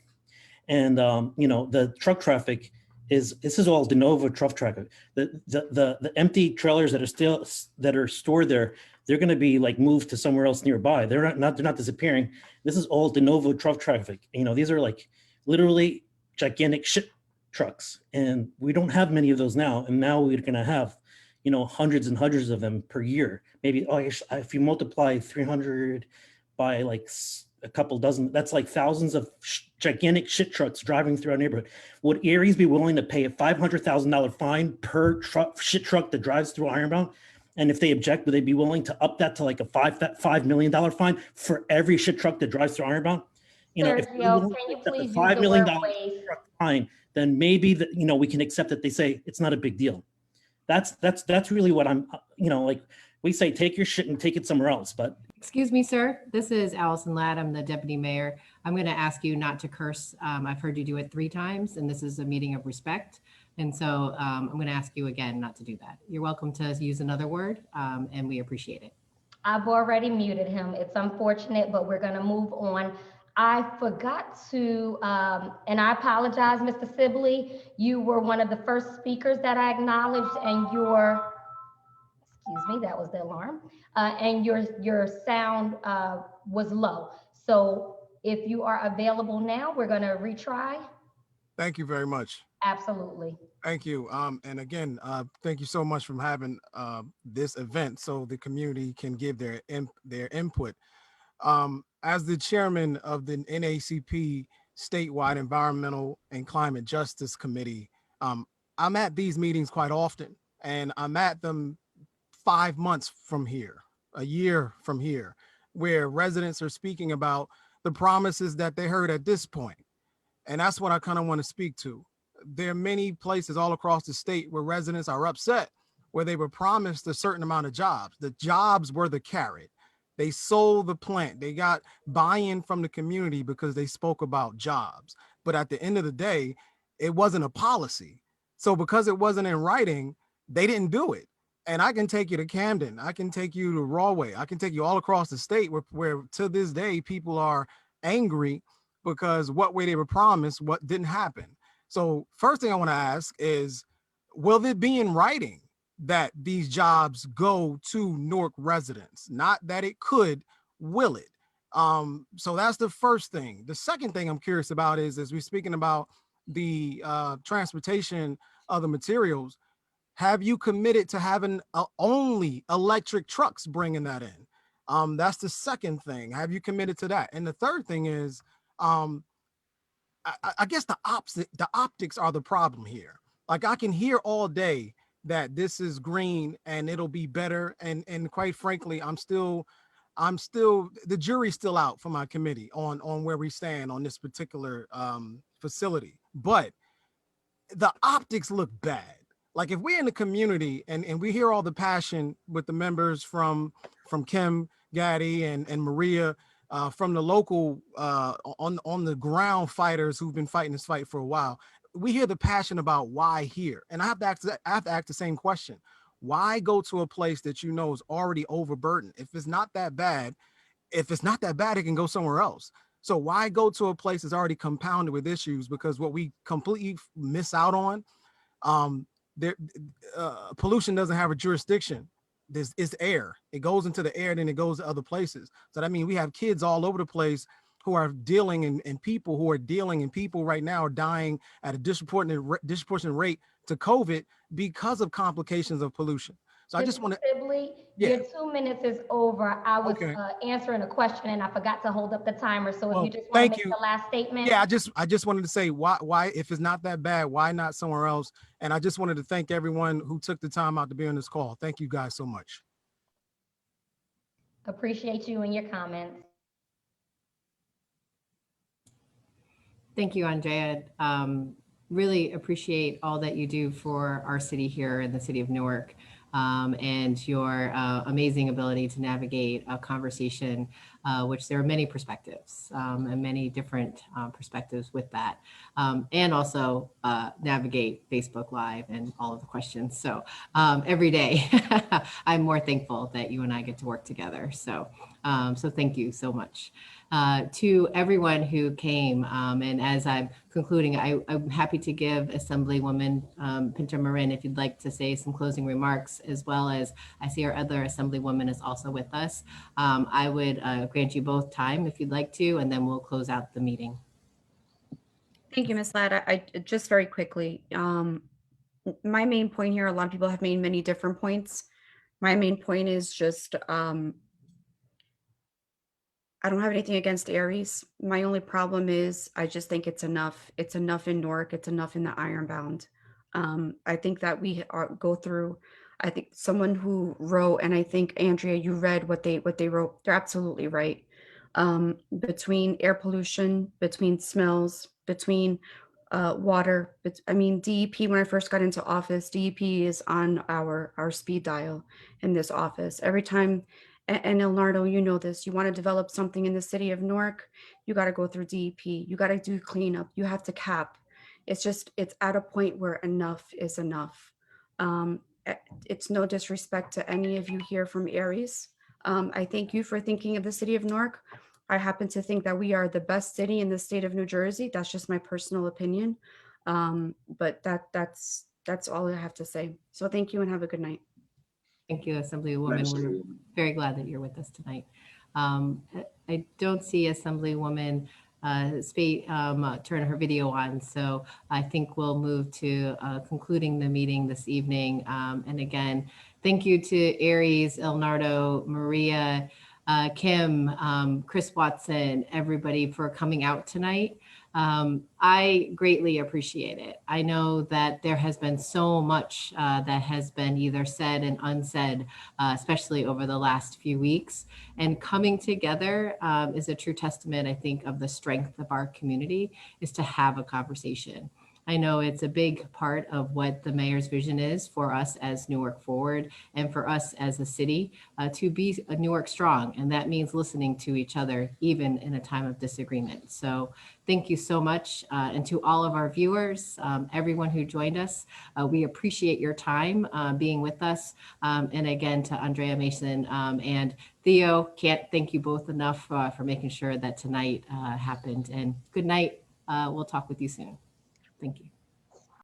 And you know, the truck traffic this is all de novo truck traffic. The empty trailers that are stored there, they're going to be like moved to somewhere else nearby. They're not disappearing. This is all de novo truck traffic. You know, these are like literally gigantic shit trucks, and we don't have many of those now. And now we're going to have, you know, hundreds and hundreds of them per year. Maybe if you multiply 300 by like a couple dozen, that's like thousands of gigantic shit trucks driving through our neighborhood. Would Aries be willing to pay a $500,000 fine per shit truck that drives through Ironbound? And if they object, would they be willing to up that to like a $5 million fine for every shit truck that drives through Ironbound? You know, Sergio, can you please use $5 the million word waste? fine, then maybe we can accept that they say it's not a big deal. That's really what I'm, like we say, take your shit and take it somewhere else. But Excuse me, sir. This is Allison Ladd. I'm the deputy mayor. I'm going to ask you not to curse. I've heard you do it 3 times, and this is a meeting of respect. And so I'm going to ask you again not to do that. You're welcome to use another word, and we appreciate it. I've already muted him. It's unfortunate, but we're going to move on. I forgot to, and I apologize, Mr. Sibley. You were one of the first speakers that I acknowledged, and excuse me, that was the alarm, and your sound was low. So if you are available now, we're going to retry. Thank you very much. Absolutely. Thank you. And again, thank you so much for having this event so the community can give their input. As the chairman of the NACP Statewide Environmental and Climate Justice Committee, I'm at these meetings quite often, and I'm at them 5 months from here, a year from here, where residents are speaking about the promises that they heard at this point. And that's what I kind of want to speak to. There are many places all across the state where residents are upset, where they were promised a certain amount of jobs. The jobs were the carrot. They sold the plant. They got buy-in from the community because they spoke about jobs. But at the end of the day, it wasn't a policy. So because it wasn't in writing, they didn't do it. And I can take you to Camden. I can take you to Rawway. I can take you all across the state where to this day, people are angry because what way they were promised, what didn't happen. So first thing I want to ask is, will it be in writing that these jobs go to Newark residents? Not that it could, will it? So that's the first thing. The second thing I'm curious about is, as we're speaking about the transportation of the materials, have you committed to having only electric trucks bringing that in? That's the second thing. Have you committed to that? And the third thing is, I guess the optics are the problem here. Like I can hear all day that this is green and it'll be better. And quite frankly, I'm still, the jury's still out for my committee on where we stand on this particular facility. But the optics look bad. Like if we're in the community and we hear all the passion with the members from Kim Gaddy and Maria, from the local on the ground fighters who've been fighting this fight for a while, we hear the passion about why here. And I have to ask the same question. Why go to a place that you know is already overburdened? If it's not that bad, it can go somewhere else. So why go to a place that's already compounded with issues? Because what we completely miss out on, pollution doesn't have a jurisdiction. This is air. It goes into the air, then it goes to other places. So that means we have kids all over the place who are dealing and people who are dealing, and people right now are dying at a disproportionate rate to COVID because of complications of pollution. So I just want to, Sibley, your 2 minutes is over. I was answering a question and I forgot to hold up the timer. So if you just want to make the last statement. Yeah, I just wanted to say why, if it's not that bad, why not somewhere else? And I just wanted to thank everyone who took the time out to be on this call. Thank you guys so much. Appreciate you and your comments. Thank you, Andrea. Really appreciate all that you do for our city here in the city of Newark, and your amazing ability to navigate a conversation, which there are many perspectives and many different perspectives with that, and also navigate Facebook Live and all of the questions. So every day, I'm more thankful that you and I get to work together. So thank you so much. To everyone who came, and as I'm concluding, I'm happy to give Assemblywoman Pinter Marin, if you'd like to say some closing remarks, as well as I see our other Assemblywoman is also with us. I would grant you both time if you'd like to, and then we'll close out the meeting. Thank you, Ms. Ladd. I just very quickly, my main point here, a lot of people have made many different points. My main point is just, I don't have anything against Aries. My only problem is I just think it's enough. It's enough in Newark. It's enough in the Ironbound. I think that we go through, I think someone who wrote, and I think Andrea, you read what they wrote. They're absolutely right. Between air pollution, between smells, between water. I mean, DEP, when I first got into office, DEP is on our speed dial in this office. Every time, and Leonardo, you know this, you want to develop something in the city of Newark, you got to go through DEP. You got to do cleanup. You have to cap. It's just, it's at a point where enough is enough. It's no disrespect to any of you here from Aries. I thank you for thinking of the city of Newark. I happen to think that we are the best city in the state of New Jersey. That's just my personal opinion. But that's all I have to say. So thank you and have a good night. Thank you, Assemblywoman. We're very glad that you're with us tonight. I don't see Assemblywoman Spate turn her video on, so I think we'll move to concluding the meeting this evening. And again, thank you to Aries, Elnardo, Maria, Kim, Chris Watson, everybody for coming out tonight. I greatly appreciate it. I know that there has been so much that has been either said and unsaid, especially over the last few weeks. And coming together is a true testament, I think, of the strength of our community, is to have a conversation. I know it's a big part of what the mayor's vision is for us as Newark Forward and for us as a city to be a Newark strong. And that means listening to each other, even in a time of disagreement. So thank you so much. And to all of our viewers, everyone who joined us, we appreciate your time being with us. And again, to Andrea Mason and Theo, can't thank you both enough for making sure that tonight happened. And good night. We'll talk with you soon. Thank you.